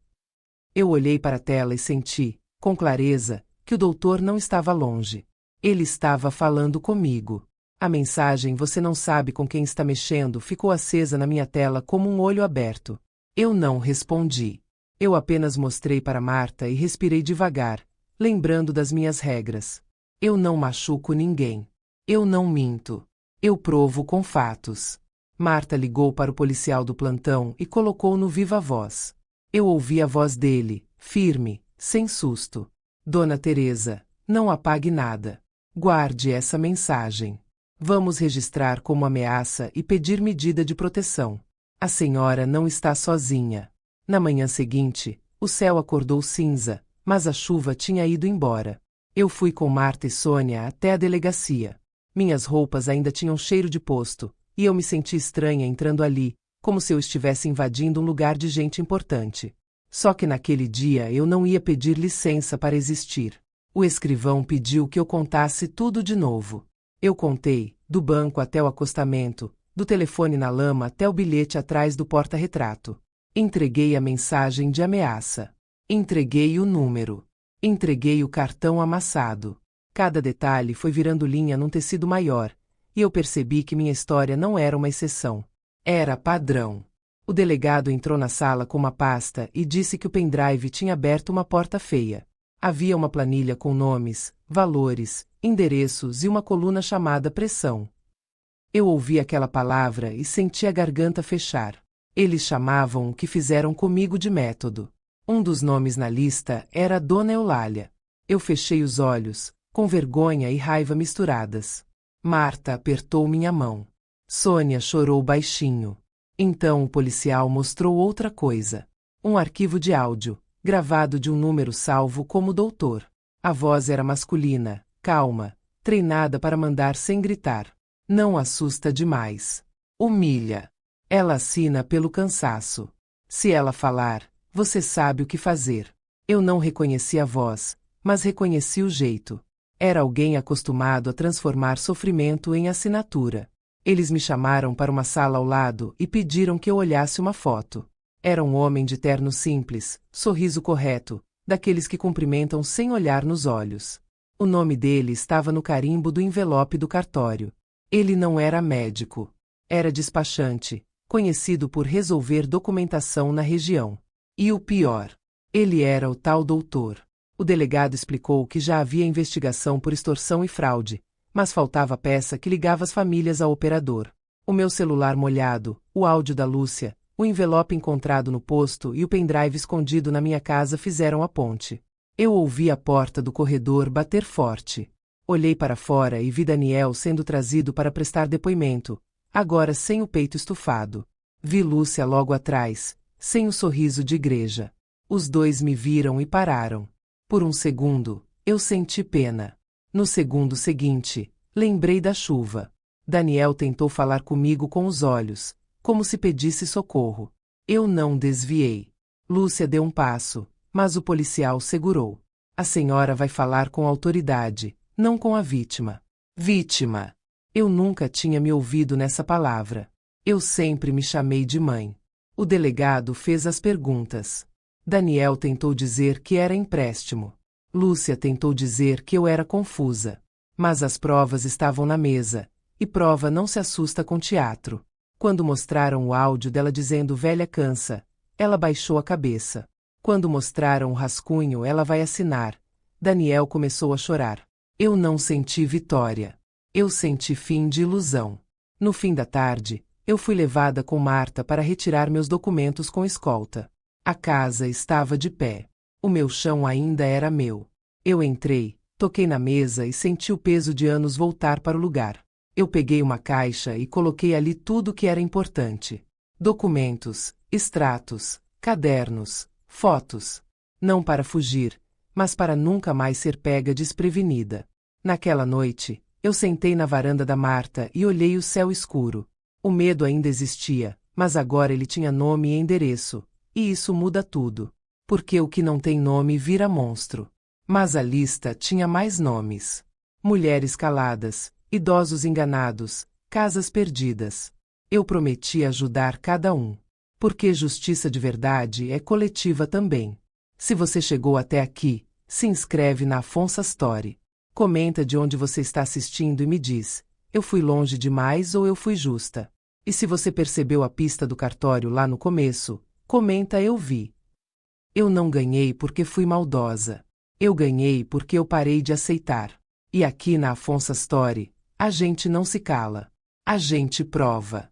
Eu olhei para a tela e senti, com clareza, que o doutor não estava longe. Ele estava falando comigo. A mensagem "Você não sabe com quem está mexendo" ficou acesa na minha tela como um olho aberto. Eu não respondi. Eu apenas mostrei para Marta e respirei devagar, lembrando das minhas regras. Eu não machuco ninguém. Eu não minto. Eu provo com fatos. Marta ligou para o policial do plantão e colocou no viva voz. Eu ouvi a voz dele, firme, sem susto. Dona Teresa, não apague nada. Guarde essa mensagem. Vamos registrar como ameaça e pedir medida de proteção. A senhora não está sozinha. Na manhã seguinte, o céu acordou cinza, mas a chuva tinha ido embora. Eu fui com Marta e Sônia até a delegacia. Minhas roupas ainda tinham cheiro de posto, e eu me senti estranha entrando ali, como se eu estivesse invadindo um lugar de gente importante. Só que naquele dia eu não ia pedir licença para existir. O escrivão pediu que eu contasse tudo de novo. Eu contei, do banco até o acostamento, do telefone na lama até o bilhete atrás do porta-retrato. Entreguei a mensagem de ameaça. Entreguei o número. Entreguei o cartão amassado. Cada detalhe foi virando linha num tecido maior, e eu percebi que minha história não era uma exceção. Era padrão. O delegado entrou na sala com uma pasta e disse que o pendrive tinha aberto uma porta feia. Havia uma planilha com nomes, valores, endereços e uma coluna chamada pressão. Eu ouvi aquela palavra e senti a garganta fechar. Eles chamavam o que fizeram comigo de método. Um dos nomes na lista era Dona Eulália. Eu fechei os olhos, com vergonha e raiva misturadas. Marta apertou minha mão. Sônia chorou baixinho. Então o policial mostrou outra coisa. Um arquivo de áudio, gravado de um número salvo como doutor. A voz era masculina, calma, treinada para mandar sem gritar. Não assusta demais. Humilha. Ela assina pelo cansaço. Se ela falar, você sabe o que fazer. Eu não reconheci a voz, mas reconheci o jeito. Era alguém acostumado a transformar sofrimento em assinatura. Eles me chamaram para uma sala ao lado e pediram que eu olhasse uma foto. Era um homem de terno simples, sorriso correto, daqueles que cumprimentam sem olhar nos olhos. O nome dele estava no carimbo do envelope do cartório. Ele não era médico. Era despachante, conhecido por resolver documentação na região. E o pior, ele era o tal doutor. O delegado explicou que já havia investigação por extorsão e fraude, mas faltava a peça que ligava as famílias ao operador. O meu celular molhado, o áudio da Lúcia, o envelope encontrado no posto e o pendrive escondido na minha casa fizeram a ponte. Eu ouvi a porta do corredor bater forte. Olhei para fora e vi Daniel sendo trazido para prestar depoimento, agora sem o peito estufado. Vi Lúcia logo atrás, sem o sorriso de igreja. Os dois me viram e pararam. Por um segundo, eu senti pena. No segundo seguinte, lembrei da chuva. Daniel tentou falar comigo com os olhos, como se pedisse socorro. Eu não desviei. Lúcia deu um passo, mas o policial segurou. A senhora vai falar com autoridade, não com a vítima. Vítima! Eu nunca tinha me ouvido nessa palavra. Eu sempre me chamei de mãe. O delegado fez as perguntas. Daniel tentou dizer que era empréstimo. Lúcia tentou dizer que eu era confusa. Mas as provas estavam na mesa, e prova não se assusta com teatro. Quando mostraram o áudio dela dizendo velha cansa, ela baixou a cabeça. Quando mostraram o rascunho ela vai assinar. Daniel começou a chorar. Eu não senti vitória. Eu senti fim de ilusão. No fim da tarde, eu fui levada com Marta para retirar meus documentos com escolta. A casa estava de pé. O meu chão ainda era meu. Eu entrei, toquei na mesa e senti o peso de anos voltar para o lugar. Eu peguei uma caixa e coloquei ali tudo que era importante. Documentos, extratos, cadernos, fotos. Não para fugir, mas para nunca mais ser pega desprevenida. Naquela noite, eu sentei na varanda da Marta e olhei o céu escuro. O medo ainda existia, mas agora ele tinha nome e endereço. E isso muda tudo. Porque o que não tem nome vira monstro. Mas a lista tinha mais nomes. Mulheres caladas, idosos enganados, casas perdidas. Eu prometi ajudar cada um. Porque justiça de verdade é coletiva também. Se você chegou até aqui, se inscreve na Afonso Story. Comenta de onde você está assistindo e me diz, eu fui longe demais ou eu fui justa? E se você percebeu a pista do cartório lá no começo, comenta eu vi. Eu não ganhei porque fui maldosa. Eu ganhei porque eu parei de aceitar. E aqui na Afonso Story, a gente não se cala. A gente prova.